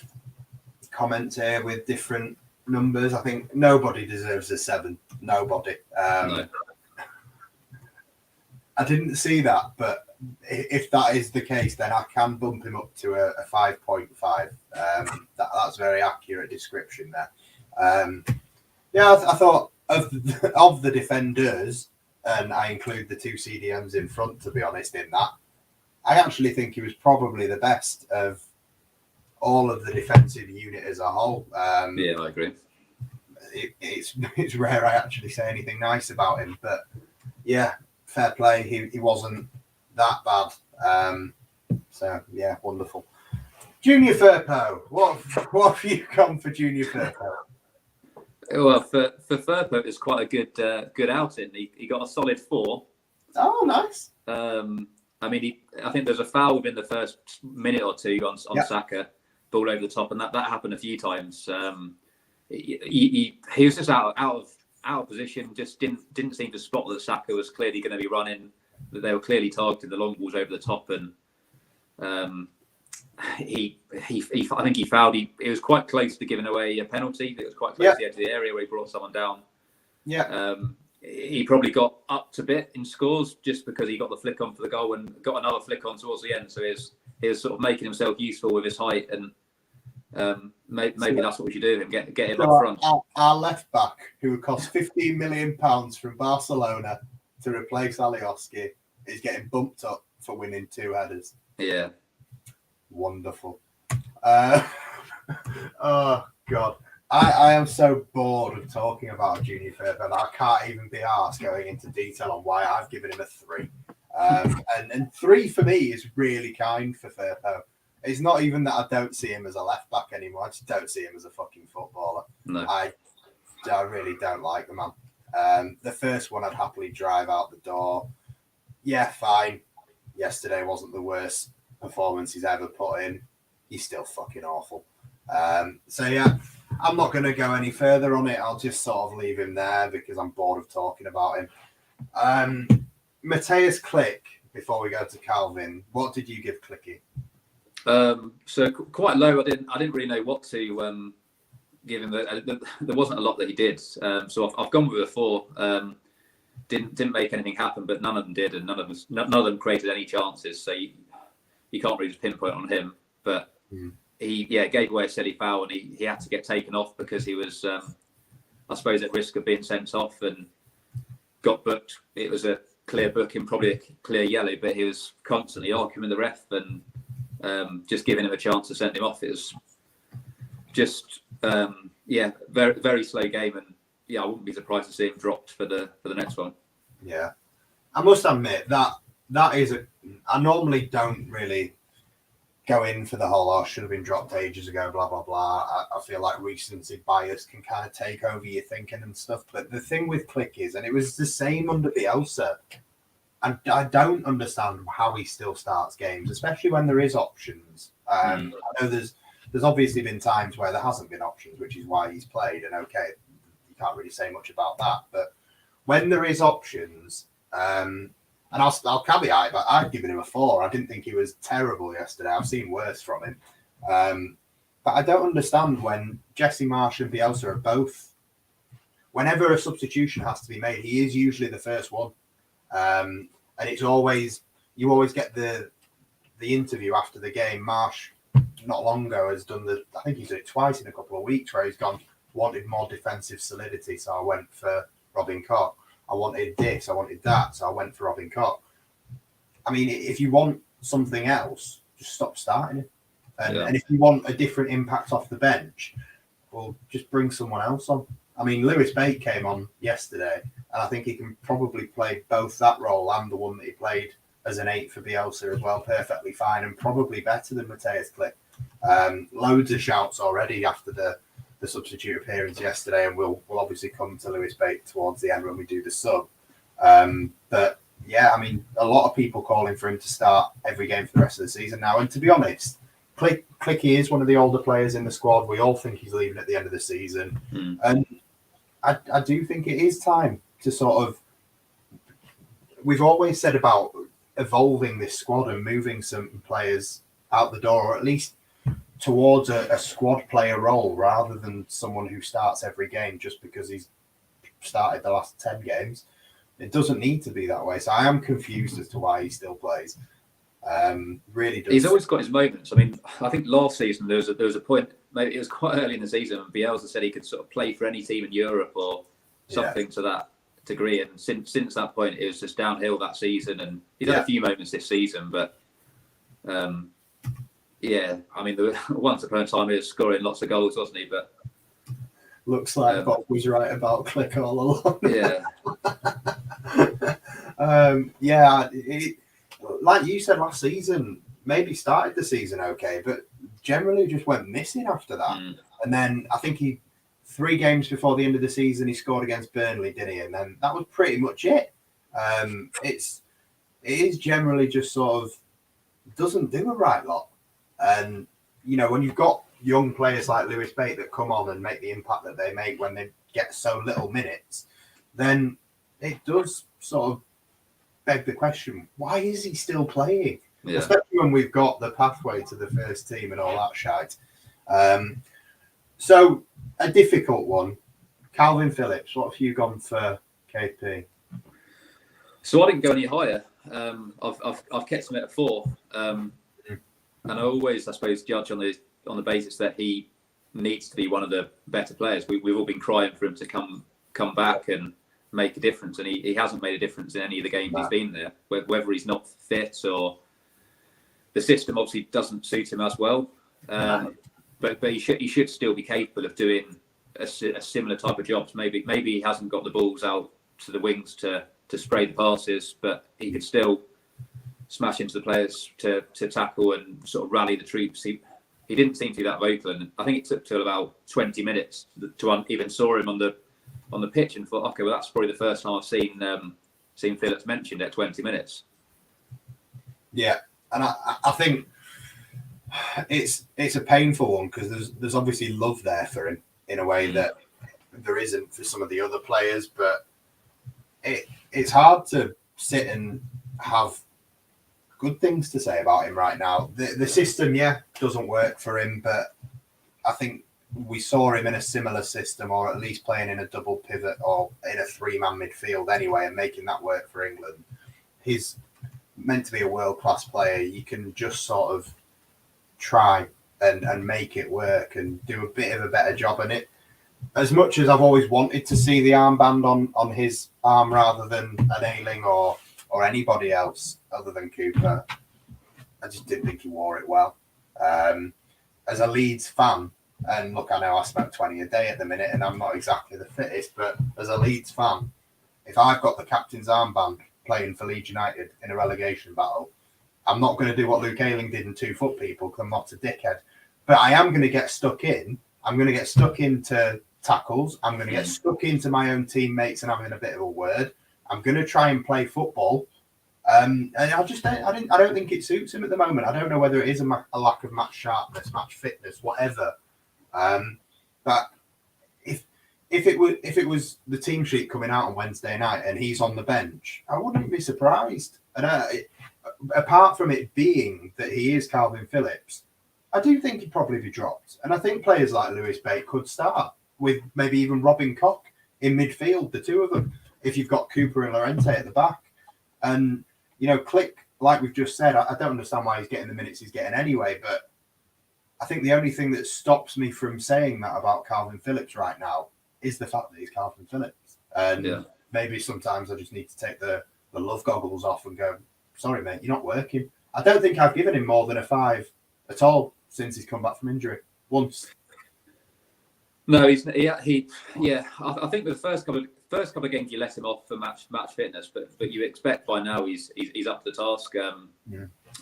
comments here with different numbers. I think nobody deserves a 7. Nobody. No. I didn't see that, but if that is the case, then I can bump him up to a 5.5. That's a very accurate description there. I thought of the defenders, and I include the 2 CDMs in front, to be honest, in that. I actually think he was probably the best of all of the defensive unit as a whole. Yeah, I agree. It's rare I actually say anything nice about him, but yeah, fair play. He wasn't that bad. So yeah, wonderful. Junior Firpo, what have you gone for Junior Firpo? Well, for Firpo, it's quite a good outing. He got a solid 4. Oh, nice. I mean, I think there's a foul within the first minute or two on Saka, ball over the top, and that happened a few times. He was just out of position. Just didn't seem to spot that Saka was clearly going to be running. That they were clearly targeting the long balls over the top, and I think he fouled. It was quite close to giving away a penalty. It was quite close to the edge of the area where he brought someone down. Yeah. He probably got up to bit in scores just because he got the flick on for the goal and got another flick on towards the end. So he was sort of making himself useful with his height, and maybe that's what we should do and get him up front. Our left back, who would cost £15 million from Barcelona to replace Alioski, is getting bumped up for winning 2 headers. Yeah. Wonderful. Oh, God. I am so bored of talking about Junior Firpo that I can't even be asked going into detail on why I've given him a 3. And 3 for me is really kind for Firpo. It's not even that I don't see him as a left back anymore. I just don't see him as a fucking footballer. No. I really don't like the man. The first one I'd happily drive out the door. Yeah, fine. Yesterday wasn't the worst performance he's ever put in. He's still fucking awful. So yeah, I'm not going to go any further on it. I'll just sort of leave him there because I'm bored of talking about him. Mateus Click, before we go to Calvin, what did you give Clicky? So quite low. I didn't really know what to give him. There wasn't a lot that he did. So I've gone with a 4. Didn't make anything happen, but none of them did, and none of them created any chances. So you can't really just pinpoint on him. But he gave away a silly foul, and he had to get taken off because he was, I suppose, at risk of being sent off and got booked. It was a clear booking, probably a clear yellow, but he was constantly arguing with the ref and just giving him a chance to send him off. It was just very very slow game, and I wouldn't be surprised to see him dropped for the next one. Yeah, I must admit that is I normally don't really go in for the whole should have been dropped ages ago, blah blah blah. I feel like recency bias can kind of take over your thinking and stuff. But the thing with Click is, and it was the same under Bielsa, and I don't understand how he still starts games, especially when there is options. I know there's obviously been times where there hasn't been options, which is why he's played. And okay, you can't really say much about that. But when there is options, and I'll caveat, but I've given him a 4. I didn't think he was terrible yesterday. I've seen worse from him. But I don't understand when Jesse Marsh and Bielsa are both, whenever a substitution has to be made, he is usually the first one. And it's always, you always get the interview after the game. Marsh not long ago has done I think he's done it twice in a couple of weeks where he's wanted more defensive solidity, so I went for Robin Koch. I wanted this, I wanted that, so I went for Robin Koch. I mean, if you want something else, just stop starting it. And if you want a different impact off the bench, well, just bring someone else on. I mean, Lewis Bate came on yesterday, and I think he can probably play both that role and the one that he played as an 8 for Bielsa as well, perfectly fine, and probably better than Matthias Klick. Loads of shouts already after the substitute appearance yesterday, and we'll obviously come to Lewis Bate towards the end when we do the sub. But yeah, I mean, a lot of people calling for him to start every game for the rest of the season now. And to be honest, Clicky is one of the older players in the squad. We all think he's leaving at the end of the season. And I do think it is time to sort of... We've always said about evolving this squad and moving some players out the door, or at least towards a squad player role rather than someone who starts every game just because he's started the last 10 games. It doesn't need to be that way. So I am confused as to why he still plays. Really does. He's always got his moments. I mean, I think last season there was a point, maybe it was quite early in the season, and Bielsa said he could sort of play for any team in Europe or something to that degree. And since that point, it was just downhill that season. And he's had a few moments this season, but yeah, I mean, once upon a time he was scoring lots of goals, wasn't he? But looks like Bob was right about Klick all along. Like you said last season, maybe started the season okay, but generally just went missing after that. And then I think 3 games before the end of the season, he scored against Burnley, didn't he? And then that was pretty much it. It is generally just sort of doesn't do a right lot. And, you know, when you've got young players like Lewis Bate that come on and make the impact that they make when they get so little minutes, then it does sort of beg the question, why is he still playing? Especially when we've got the pathway to the first team and all that shite. So a difficult one. Calvin Phillips, what have you gone for KP? So I didn't go any higher. I've kept him at a 4. And I always, I suppose, judge on the basis that he needs to be one of the better players. We've all been crying for him to come back and make a difference, and he hasn't made a difference in any of the games he's been there. Whether he's not fit or the system obviously doesn't suit him as well. But he should still be capable of doing a similar type of jobs. Maybe he hasn't got the balls out to the wings to spray the passes, but he could still smash into the players to tackle and sort of rally the troops. He didn't seem to be that vocal, and I think it took till about 20 minutes to even saw him on the pitch and thought, okay, well, that's probably the first time I've seen Phillips mentioned at 20 minutes. Yeah, and I think it's a painful one because there's obviously love there for him in a way that there isn't for some of the other players, but it's hard to sit and have good things to say about him right now. The system, doesn't work for him, but I think we saw him in a similar system, or at least playing in a double pivot or in a 3-man midfield anyway, and making that work for England. He's meant to be a world-class player. You can just sort of try and make it work and do a bit of a better job in it. As much as I've always wanted to see the armband on his arm rather than an Ayling or anybody else other than Cooper, I just didn't think he wore it well. As a Leeds fan, and look, I know I smoke 20 a day at the minute and I'm not exactly the fittest, but as a Leeds fan, if I've got the captain's armband playing for Leeds United in a relegation battle, I'm not going to do what Luke Ayling did in 2 foot people because I'm not a dickhead. But I am going to get stuck in. I'm going to get stuck into tackles. I'm going to get stuck into my own teammates and having a bit of a word. I'm going to try and play football. And I don't think it suits him at the moment. I don't know whether it is a lack of match sharpness, match fitness, whatever. But if it was the team sheet coming out on Wednesday night and he's on the bench, I wouldn't be surprised. And apart from it being that he is Calvin Phillips, I do think he'd probably be dropped. And I think players like Lewis Bate could start with maybe even Robin Koch in midfield, the two of them, if you've got Cooper and Llorente at the back. And, you know, Klick, like we've just said, I don't understand why he's getting the minutes he's getting anyway, but I think the only thing that stops me from saying that about Calvin Phillips right now is the fact that he's Calvin Phillips. And maybe sometimes I just need to take the love goggles off and go, sorry, mate, you're not working. I don't think I've given him more than a 5 at all since he's come back from injury. Once. No, I think the first couple of games you let him off for match fitness, but you expect by now he's up to the task.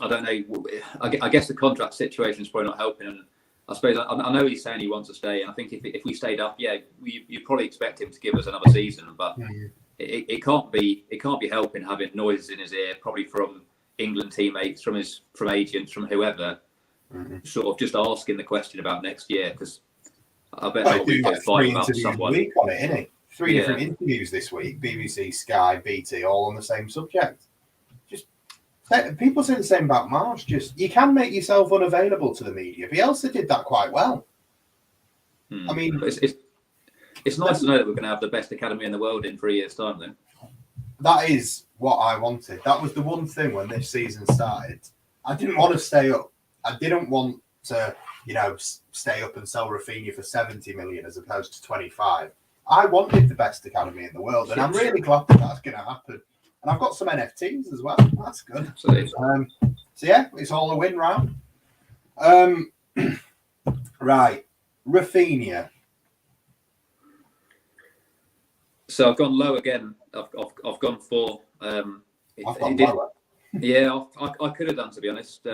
I don't know. I guess the contract situation is probably not helping, and I suppose I know he's saying he wants to stay, and I think if we stayed up, you probably expect him to give us another season, but it can't be helping having noises in his ear, probably from England teammates, from agents, from whoever, sort of just asking the question about next year, because I bet he'll be fighting about someone. Week on it, isn't he? 3 different interviews this week: BBC, Sky, BT, all on the same subject. Just people say the same about Marsh. Just you can make yourself unavailable to the media. Bielsa did that quite well. I mean, it's nice to know that we're going to have the best academy in the world in 3 years' time. Then that is what I wanted. That was the one thing when this season started. I didn't want to stay up. I didn't want to, stay up and sell Rafinha for 70 million as opposed to 25. I wanted the best academy in the world, and I'm really glad that that's going to happen. And I've got some NFTs as well. That's good. Absolutely. So yeah, it's all a win round. Right, Rafinha. So I've gone low again. I've gone 4. I've gone lower. Yeah, I could have done, to be honest.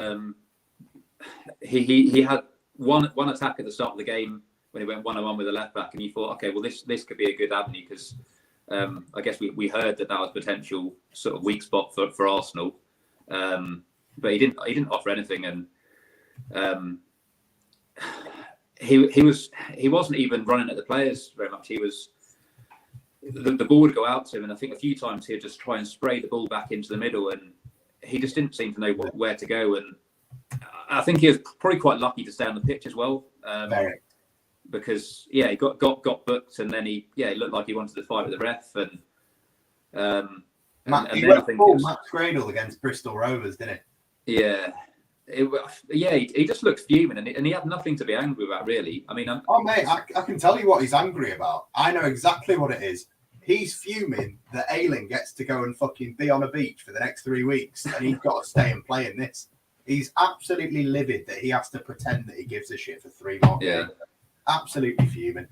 He had one attack at the start of the game when he went 1-on-1 with the left back, and you thought, okay, well this could be a good avenue, because I guess we heard that was potential sort of weak spot for Arsenal, but he didn't offer anything, and he wasn't even running at the players very much. He was. The ball would go out to him, and I think a few times he'd just try and spray the ball back into the middle, and he just didn't seem to know where to go. And I think he was probably quite lucky to stay on the pitch as well, because he got booked, and then he looked like he wanted to fight with the ref, and he went full Max Gradle against Bristol Rovers, didn't he? Yeah. He just looked fuming, and he had nothing to be angry about, really. I mean, mate, I can tell you what he's angry about. I know exactly what it is. He's fuming that Ayling gets to go and fucking be on a beach for the next 3 weeks, and he's got to stay and play in this. He's absolutely livid that he has to pretend that he gives a shit for 3 more games. Absolutely fuming.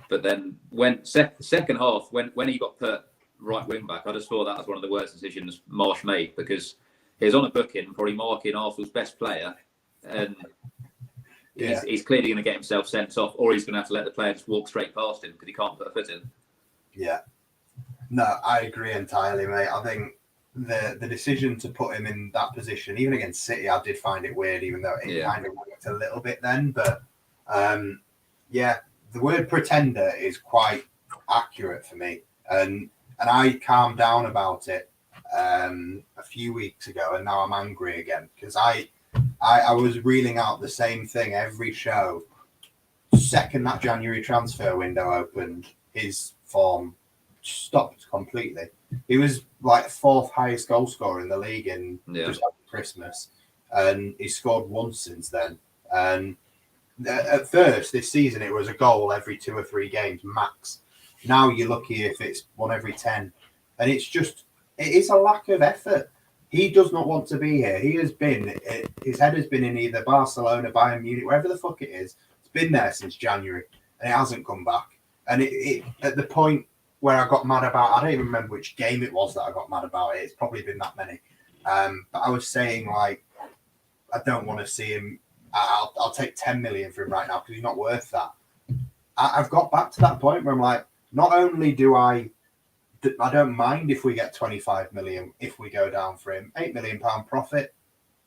But then when second half, when he got put right wing back, I just thought that was one of the worst decisions Marsh made, because he was on a booking, probably marking Arsenal's best player, and he's clearly going to get himself sent off, or he's going to have to let the player just walk straight past him because he can't put a foot in. Yeah. No, I agree entirely, mate. I think the decision to put him in that position, even against City, I did find it weird, even though it kind of worked a little bit then. But, the word pretender is quite accurate for me. And I calmed down about it a few weeks ago, and now I'm angry again, because I was reeling out the same thing every show. Second that January transfer window opened, his form stopped completely. He was like 4th highest goal scorer in the league in just after Christmas, and he scored once since then. And at first this season it was a goal every 2 or 3 games max. Now you're lucky if it's 1 every 10, and it is a lack of effort. He does not want to be here. His head has been in either Barcelona, Bayern Munich, wherever the fuck it is. It's been there since January, and it hasn't come back. And it at the point where I got mad about, I don't even remember which game it was that I got mad about it. It's probably been that many. But I was saying, like, I don't want to see him. I'll take 10 million for him right now because he's not worth that. I've got back to that point where I'm like, not only do I don't mind if we get 25 million if we go down for him. £8 million profit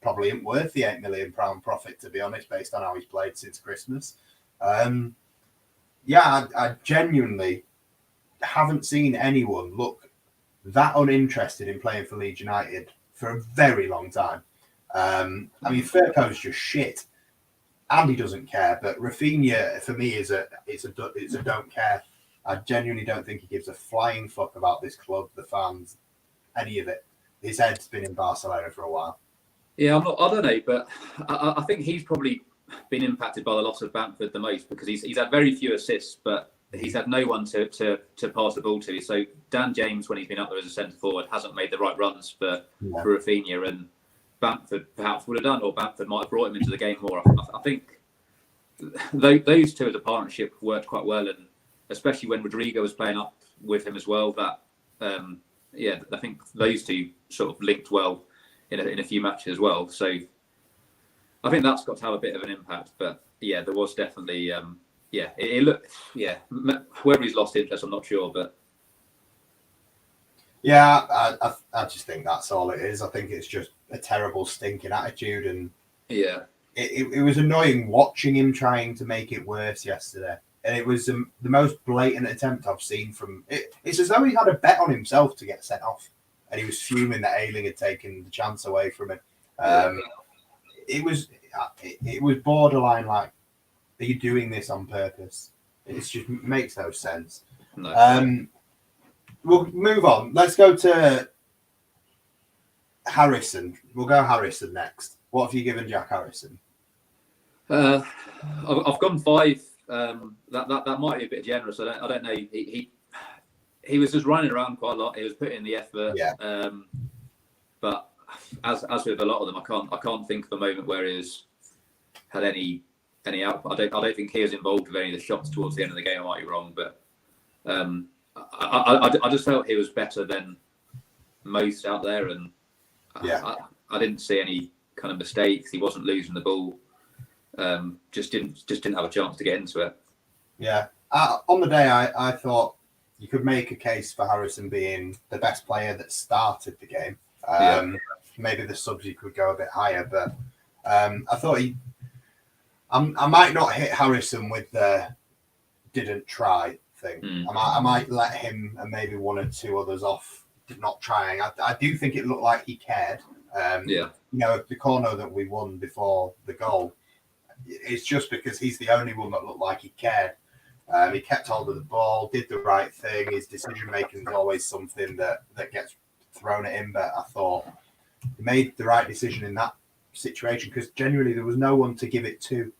probably isn't worth the £8 million profit, to be honest, based on how he's played since Christmas. I genuinely haven't seen anyone look that uninterested in playing for Leeds United for a very long time. Firpo's just shit, and he doesn't care. But Rafinha, for me, is a don't care. I genuinely don't think he gives a flying fuck about this club, the fans, any of it. His head's been in Barcelona for a while. Yeah, I don't know, but I think he's probably been impacted by the loss of Bamford the most because he's had very few assists, but he's had no one to pass the ball to. So Dan James, when he's been up there as a centre forward, hasn't made the right runs for Rafinha, and Bamford perhaps would have done, or Bamford might have brought him into the game more. I think those two as a partnership worked quite well, and especially when Rodrigo was playing up with him as well. That I think those two sort of linked well in a few matches as well. So I think that's got to have a bit of an impact. But yeah, there was definitely it looked whether he's lost interest, I'm not sure, but yeah, I just think that's all it is. I think it's just a terrible stinking attitude, and it was annoying watching him trying to make it worse yesterday. And it was the most blatant attempt I've seen from it. It's as though he had a bet on himself to get sent off, and he was fuming that Ayling had taken the chance away from him. It was borderline like, are you doing this on purpose? It just makes no sense. No. We'll move on. Let's go to Harrison. We'll go Harrison next. What have you given Jack Harrison? I've gone 5. That might be a bit generous. I don't know. He was just running around quite a lot. He was putting in the effort. Yeah. But as with a lot of them, I can't think of a moment where he's had any output. I don't think he was involved with any of the shots towards the end of the game. I might be wrong, but I just felt he was better than most out there, and I didn't see any kind of mistakes. He wasn't losing the ball. Just didn't have a chance to get into it. Yeah. On the day, I thought you could make a case for Harrison being the best player that started the game. Maybe the subs you could go a bit higher, but I thought I might not hit Harrison with the didn't try thing. I might let him and maybe one or two others off not trying. I do think it looked like he cared. You know, the corner that we won before the goal, it's just because he's the only one that looked like he cared. He kept hold of the ball, did the right thing. His decision making is always something that gets thrown at him, but I thought he made the right decision in that situation because genuinely there was no one to give it to.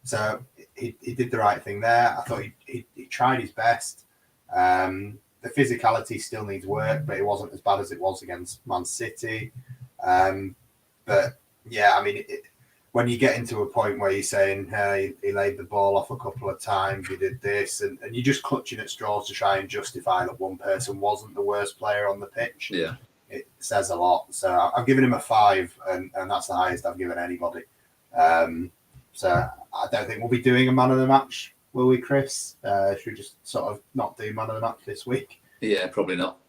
So he did the right thing there. I thought he tried his best. The physicality still needs work, but it wasn't as bad as it was against Man City. But yeah, I mean, when you get into a point where you're saying, hey, he laid the ball off a couple of times, he did this, and you're just clutching at straws to try and justify that one person wasn't the worst player on the pitch. Yeah. It says a lot. So I've given him a 5, and that's the highest I've given anybody. So I don't think we'll be doing a man of the match, will we, Chris? Should we just sort of not do man of the match this week? Yeah, probably not.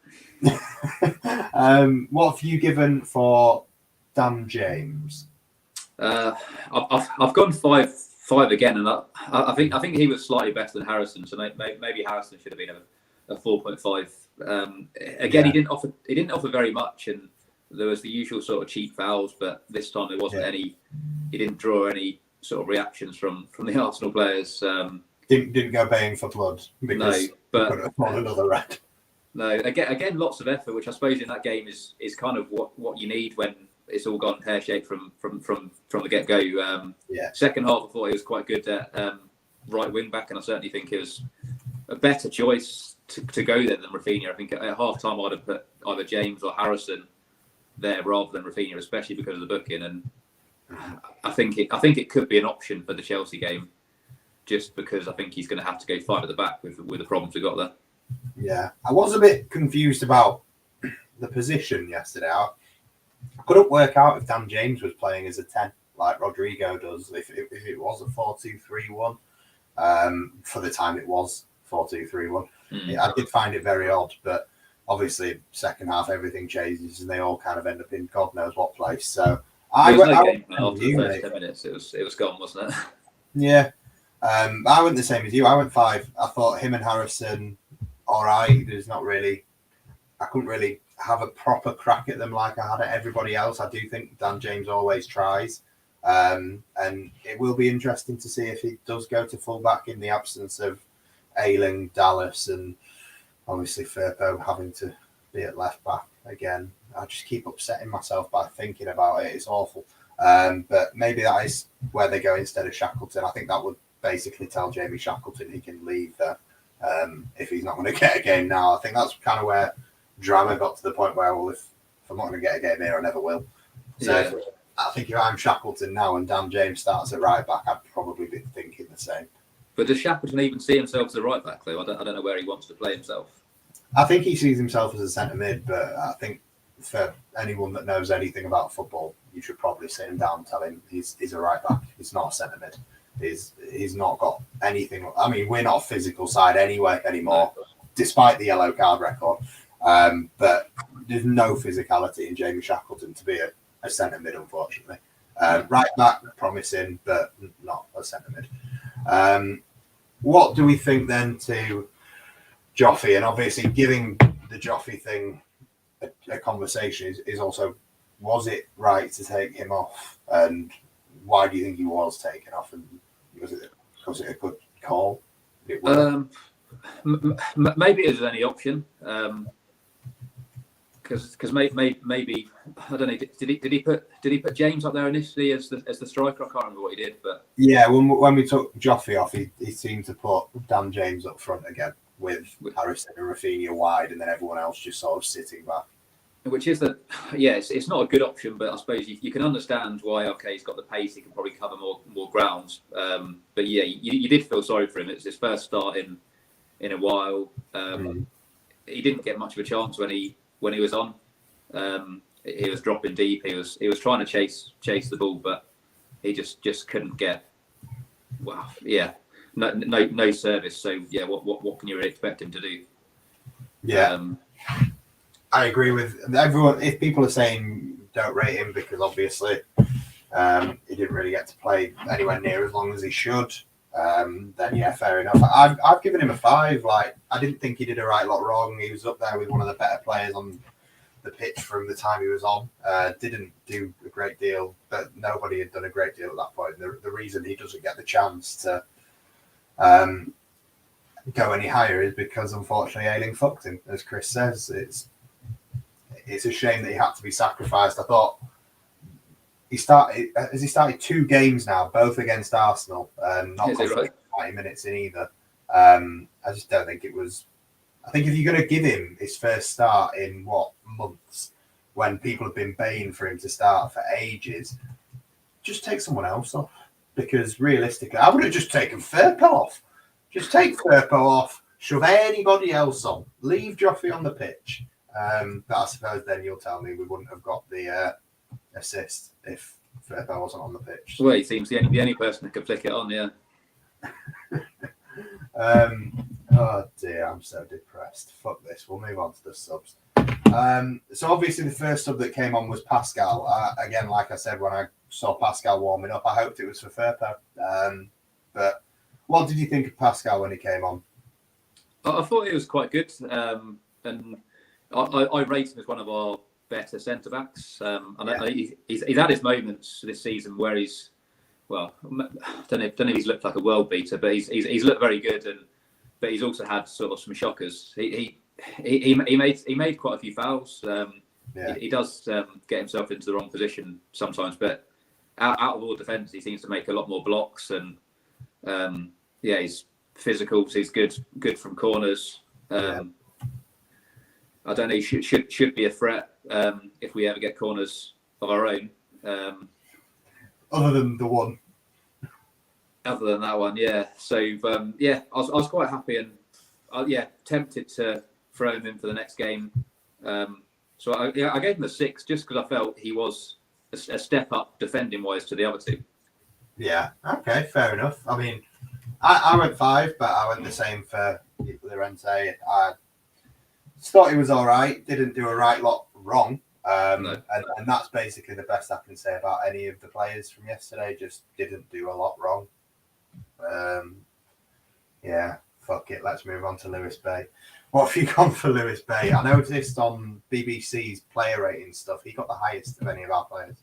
What have you given for Dan James? I've gone 5 again, and I think he was slightly better than Harrison, so maybe Harrison should have been a 4.5. Again, he didn't offer very much, and there was the usual sort of cheap fouls, but this time there wasn't any. He didn't draw any sort of reactions from the Arsenal players. Didn't go baying for blood because but could have another red. No, again, lots of effort, which I suppose in that game is kind of what you need when it's all gone pear-shaped from the get-go. Second half, I thought he was quite good at right wing back, and I certainly think it was a better choice to go there than Rafinha. I think at half time I'd have put either James or Harrison there rather than Rafinha, especially because of the booking. And I think it could be an option for the Chelsea game, just because I think he's going to have to go 5 at the back with the problems we got there. Yeah, I was a bit confused about the position yesterday. I couldn't work out if Dan James was playing as a 10 like Rodrigo does, if it was a 4-2-3-1. For the time it was 4-2-3-1. I did find it very odd, but obviously second half everything changes and they all kind of end up in God knows what place. So after the first 10 minutes it was gone, wasn't it? Yeah. I went the same as you. I went 5. I thought him and Harrison, all right. There's not really, I couldn't really have a proper crack at them like I had at everybody else. I do think Dan James always tries. And it will be interesting to see if he does go to fullback in the absence of Ayling, Dallas, and obviously Firpo having to be at left back again. I just keep upsetting myself by thinking about it. It's awful. But maybe that is where they go instead of Shackleton. I think that would basically tell Jamie Shackleton he can leave there if he's not going to get a game now. I think that's kind of where drama got to the point where, well, if I'm not going to get a game here, I never will. So I think if I'm Shackleton now and Dan James starts at right back, I'd probably be thinking the same. But does Shackleton even see himself as a right back, though? I don't know where he wants to play himself. I think he sees himself as a centre mid, but I think for anyone that knows anything about football, you should probably sit him down and tell him he's a right back. He's not a centre mid. He's not got anything. I mean, we're not a physical side anyway anymore, despite the yellow card record. But there's no physicality in Jamie Shackleton to be a centre mid, unfortunately. Right back, promising, but not a centre mid. What do we think then to Joffy? And obviously, giving the Joffy thing a conversation is also, was it right to take him off? And why do you think he was taken off? And was it a good call? Maybe it was any option. Because maybe I don't know. Did he put James up there initially as the striker? I can't remember what he did, but yeah, when we took Joffy off, he seemed to put Dan James up front again with Harrison and Rafinha wide, and then everyone else just sort of sitting back. Which is it's not a good option, but I suppose you can understand why. Okay, he's got the pace; he can probably cover more grounds. But yeah, you did feel sorry for him. It's his first start in a while. He didn't get much of a chance when he was on. He was dropping deep. He was trying to chase the ball, but he just couldn't get. Well, yeah, no service. So yeah, what can you really expect him to do? Yeah. I agree with everyone. If people are saying don't rate him because obviously he didn't really get to play anywhere near as long as he should, then yeah, fair enough. I've given him a 5. Like, I didn't think he did a right lot wrong. He was up there with one of the better players on the pitch from the time he was on. Didn't do a great deal, but nobody had done a great deal at that point. The reason he doesn't get the chance to go any higher is because unfortunately Ayling fucked him, as Chris says. It's a shame that he had to be sacrificed. I thought he started 2 games now, both against Arsenal, not right? 20 minutes in either. I just don't think it was. I think if you're going to give him his first start in months, when people have been baying for him to start for ages, just take someone else off. Because realistically, I would have just taken Firpo off. Just take Firpo off, shove anybody else on, leave Joffrey on the pitch. But I suppose then you'll tell me we wouldn't have got the assist if Firpo wasn't on the pitch. Well, he seems the only person that could flick it on, yeah. Oh dear, I'm so depressed. Fuck this. We'll move on to the subs. So obviously the first sub that came on was Pascal. Again, like I said, when I saw Pascal warming up, I hoped it was for Firpo. But what did you think of Pascal when he came on? I thought it was quite good. And I rate him as one of our better centre backs. He's had his moments this season where he's, well, I don't know if he's looked like a world beater, but he's looked very good, but he's also had sort of some shockers. He made quite a few fouls. He does get himself into the wrong position sometimes, but out of all defence, he seems to make a lot more blocks, and he's physical. So he's good from corners. I don't know. He should be a threat if we ever get corners of our own. Other than the one. Other than that one, yeah. So I was quite happy and tempted to throw him in for the next game. So I gave him a 6 just because I felt he was a step up defending wise to the other 2. Yeah. Okay. Fair enough. I mean, I went 5, but I went the same for Llorente. I thought he was all right. Didn't do a right lot wrong. No. And that's basically the best I can say about any of the players from yesterday. Just didn't do a lot wrong. Fuck it. Let's move on to Lewis Bay. What have you gone for Lewis Bay? I noticed on BBC's player rating stuff, he got the highest of any of our players.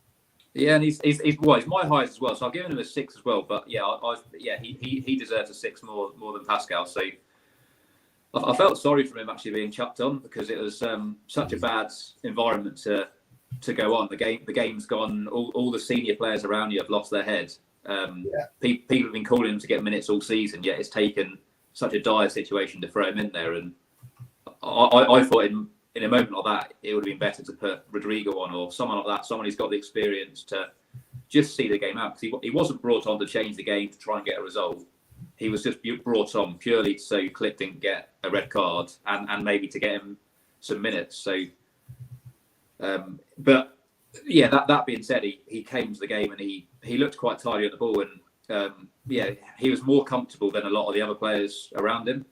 Yeah, and he's my highest as well. So I've given him a 6 as well. But he deserves a 6 more than Pascal. So I felt sorry for him actually being chucked on because it was such a bad environment to to go on. The game's gone. All the senior players around you have lost their heads. People have been calling him to get minutes all season, yet it's taken such a dire situation to throw him in there. And I thought in a moment like that, it would have been better to put Rodrigo on or someone like that, someone who's got the experience to just see the game out. Because he wasn't brought on to change the game to try and get a result. He was just brought on purely so Click didn't get a red card and maybe to get him some minutes. So, but yeah, that being said, he came to the game and he looked quite tidy at the ball, and he was more comfortable than a lot of the other players around him.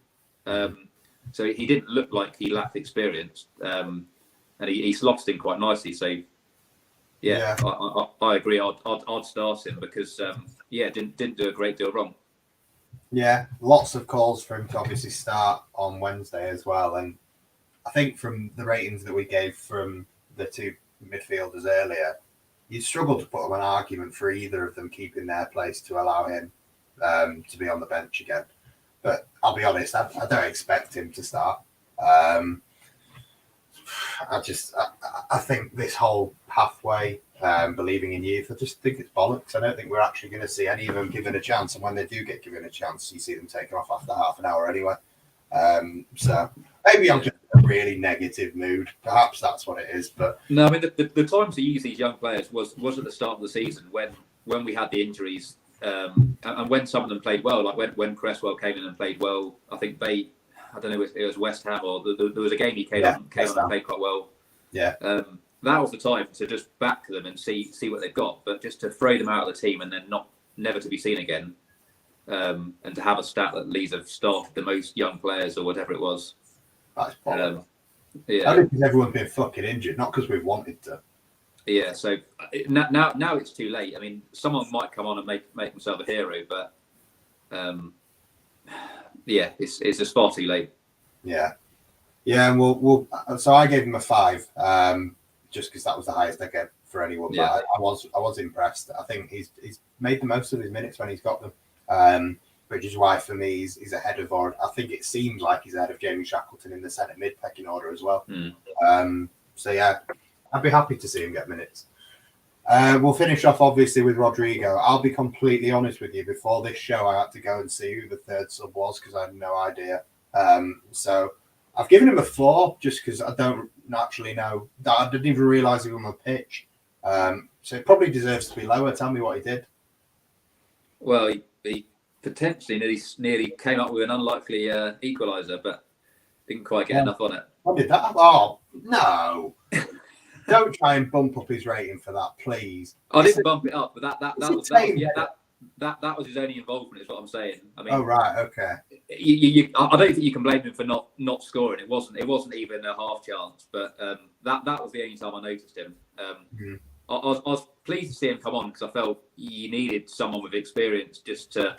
So he didn't look like he lacked experience, and he slotted in quite nicely. So yeah. I agree. I'd start him because didn't do a great deal wrong. Yeah, lots of calls for him to obviously start on Wednesday as well, and I think from the ratings that we gave from the two midfielders earlier, you struggled to put up an argument for either of them keeping their place to allow him to be on the bench again. But I'll be honest, I don't expect him to start. I think this whole pathway, believing in youth, I just think it's bollocks. I don't think we're actually going to see any of them given a chance. And when they do get given a chance, you see them taken off after half an hour anyway. So maybe I'm just in a really negative mood. Perhaps that's what it is. But no, I mean the time to use these young players was at the start of the season when we had the injuries, and when some of them played well, like when Cresswell came in and played well. I think I don't know if it was West Ham or there was a game he came on and played quite well. Yeah. That was the time to just back them and see what they've got, but just to throw them out of the team and then never to be seen again, and to have a stat that Leeds have started the most young players or whatever it was. That's bollocks. I think everyone's been fucking injured, not because we've wanted to. Yeah, so now it's too late. I mean, someone might come on and make himself a hero, but it's just far too late. Yeah, and we'll. So I gave him a 5, just because that was the highest I get for anyone. Yeah. But I was impressed. I think he's made the most of his minutes when he's got them, which is why for me he's ahead of, or I think it seemed like he's ahead of Jamie Shackleton in the centre mid pecking order as well. So yeah, I'd be happy to see him get minutes. We'll finish off obviously with Rodrigo. I'll be completely honest with you. Before this show, I had to go and see who the third sub was because I had no idea. So I've given him a 4 just because I don't naturally know. I didn't even realise he was on the pitch. So it probably deserves to be lower. Tell me what he did. Well, he potentially nearly came up with an unlikely equaliser, but didn't quite get enough on it. What did that? Oh, no. Don't try and bump up his rating for that, please. I didn't bump it up, but that was his only involvement, is what I'm saying. I mean, oh right, okay. I don't think you can blame him for not scoring. It wasn't even a half chance, but that was the only time I noticed him. I was pleased to see him come on because I felt you needed someone with experience just to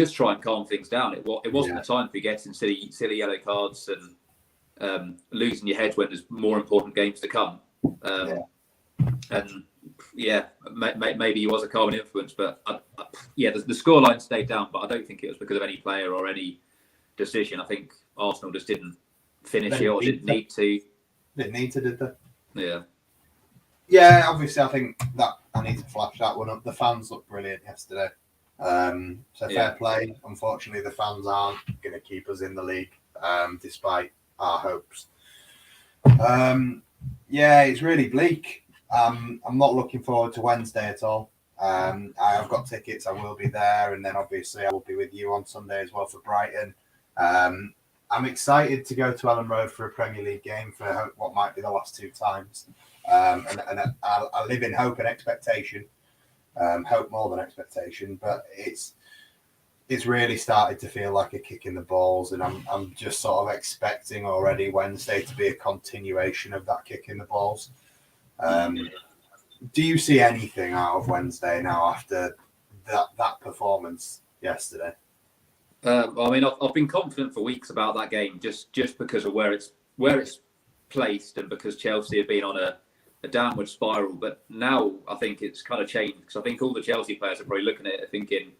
try and calm things down. It wasn't the time for getting silly yellow cards and losing your head when there's more important games to come. And maybe he was a calming influence, but the scoreline stayed down. But I don't think it was because of any player or any decision. I think Arsenal just didn't finish it or didn't need to. Didn't need to, did they? Yeah. Yeah, obviously, I think that I need to flash that one up. The fans looked brilliant yesterday. Fair play. Unfortunately, the fans aren't going to keep us in the league, despite our hopes. It's really bleak. I'm not looking forward to Wednesday at all. I've got tickets. I will be there, and then obviously I will be with you on Sunday as well for Brighton. I'm excited to go to Elland Road for a Premier League game for what might be the last 2 times. And I live in hope and expectation. Hope more than expectation, but it's really started to feel like a kick in the balls, and I'm just sort of expecting already Wednesday to be a continuation of that kick in the balls. Do you see anything out of Wednesday now after that performance yesterday? I mean, I've been confident for weeks about that game, just because of where it's placed, and because Chelsea have been on a downward spiral. But now I think it's kind of changed, because I think all the Chelsea players are probably looking at it thinking,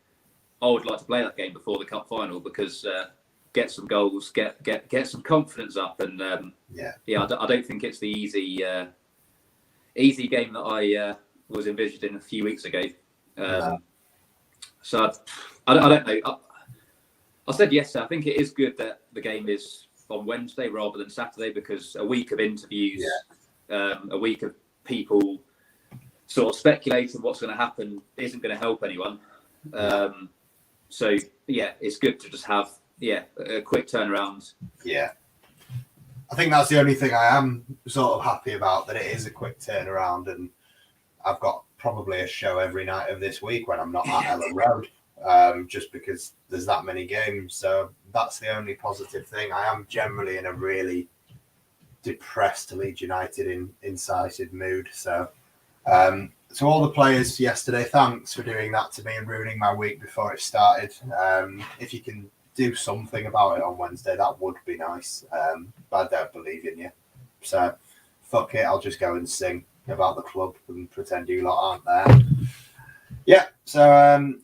I would like to play that game before the cup final, because get some goals, get some confidence up, and I don't think it's the easy game that I was envisaging a few weeks ago. So I don't know. I said yesterday, I think it is good that the game is on Wednesday rather than Saturday, because a week of interviews, a week of people sort of speculating what's going to happen isn't going to help anyone. So, yeah, it's good to just have, a quick turnaround. Yeah. I think that's the only thing I am sort of happy about, that it is a quick turnaround, and I've got probably a show every night of this week when I'm not at Ellen Road, just because there's that many games. So that's the only positive thing. I am generally in a really depressed Leeds United incited mood. So to all the players yesterday, thanks for doing that to me and ruining my week before it started. If you can do something about it on Wednesday, that would be nice. But I don't believe in you. So fuck it, I'll just go and sing about the club and pretend you lot aren't there. Yeah, so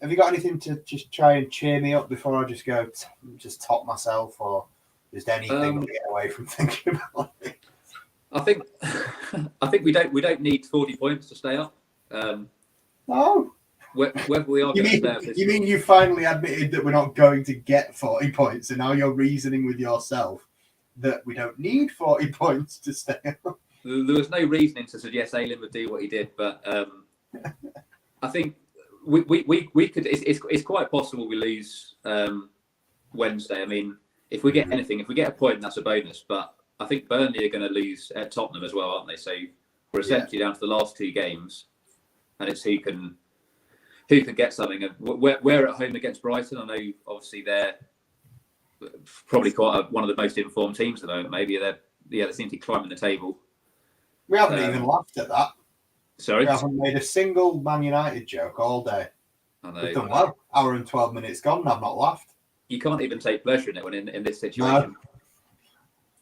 have you got anything to just try and cheer me up before I just go just top myself, or just anything to get away from thinking about it? I think we don't need 40 points to stay up. No. Whether we are going to stay up this you mean you finally admitted that we're not going to get 40 points, and now you're reasoning with yourself that we don't need 40 points to stay up? There was no reasoning to suggest Ayling would do what he did, but I think we could. It's quite possible we lose Wednesday. I mean, if we get anything, if we get a point, that's a bonus. But I think Burnley are going to lose at Tottenham as well, aren't they? So we're essentially down to the last two games, and it's who can get something. And we're at home against Brighton. I know, obviously, they're probably quite one of the most informed teams at the moment. Maybe they seem to be climbing the table. We haven't even laughed at that. Sorry? We haven't made a single Man United joke all day. I know. We've done well. Hour and 12 minutes gone, and I've not laughed. You can't even take pleasure in it when in this situation.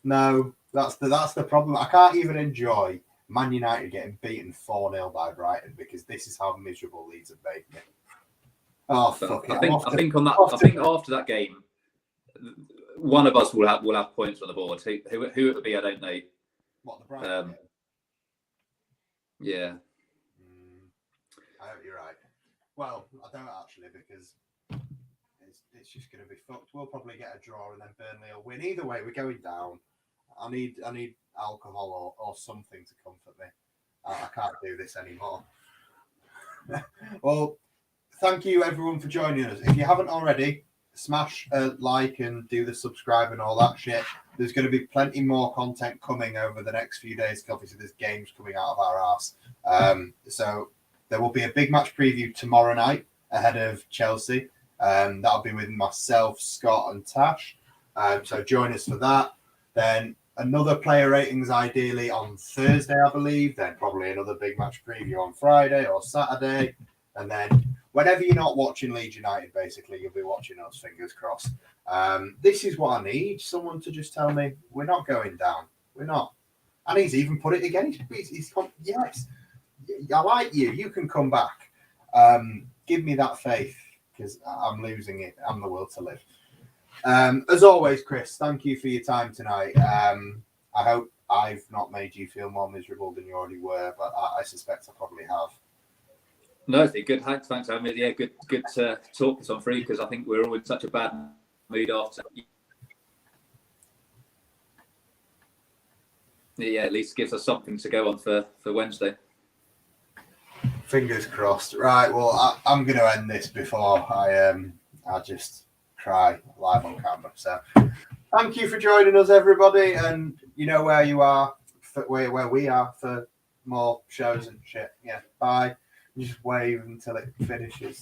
No, that's the problem. I can't even enjoy Man United getting beaten 4-0 by Brighton, because this is how miserable Leeds have made me. Oh, fuck it. I think after that game, one of us will have points on the board. Who it would be, I don't know. What, the Brighton game? Yeah. I hope you're right. Well, I don't actually, because it's just going to be fucked. We'll probably get a draw and then Burnley will win. Either way, we're going down. I need alcohol or something to comfort me. I can't do this anymore. Well, thank you everyone for joining us. If you haven't already, smash a like and do the subscribe and all that shit. There's going to be plenty more content coming over the next few days, because obviously there's games coming out of our arse. So there will be a big match preview tomorrow night ahead of Chelsea. That'll be with myself, Scott, and Tash. So join us for that. Then another player ratings ideally on Thursday, I believe. Then probably another big match preview on Friday or Saturday. And then whenever you're not watching Leeds United, basically, you'll be watching us, fingers crossed. This is what I need. Someone to just tell me, we're not going down. We're not. And he's even put it again. He's yes, I like you. You can come back. Give me that faith, because I'm losing it. I'm the will to live. As always, Chris, thank you for your time tonight. I hope I've not made you feel more miserable than you already were, but I suspect I probably have. No, it's good. Thanks for having me. Yeah, good to talk this on free, because I think we're all in such a bad mood after. Yeah, at least gives us something to go on for Wednesday. Fingers crossed. Right, well, I'm going to end this before I just cry live on camera. So thank you for joining us, everybody, and you know where you are, where we are for more shows and shit. Yeah, bye. Just wave until it finishes.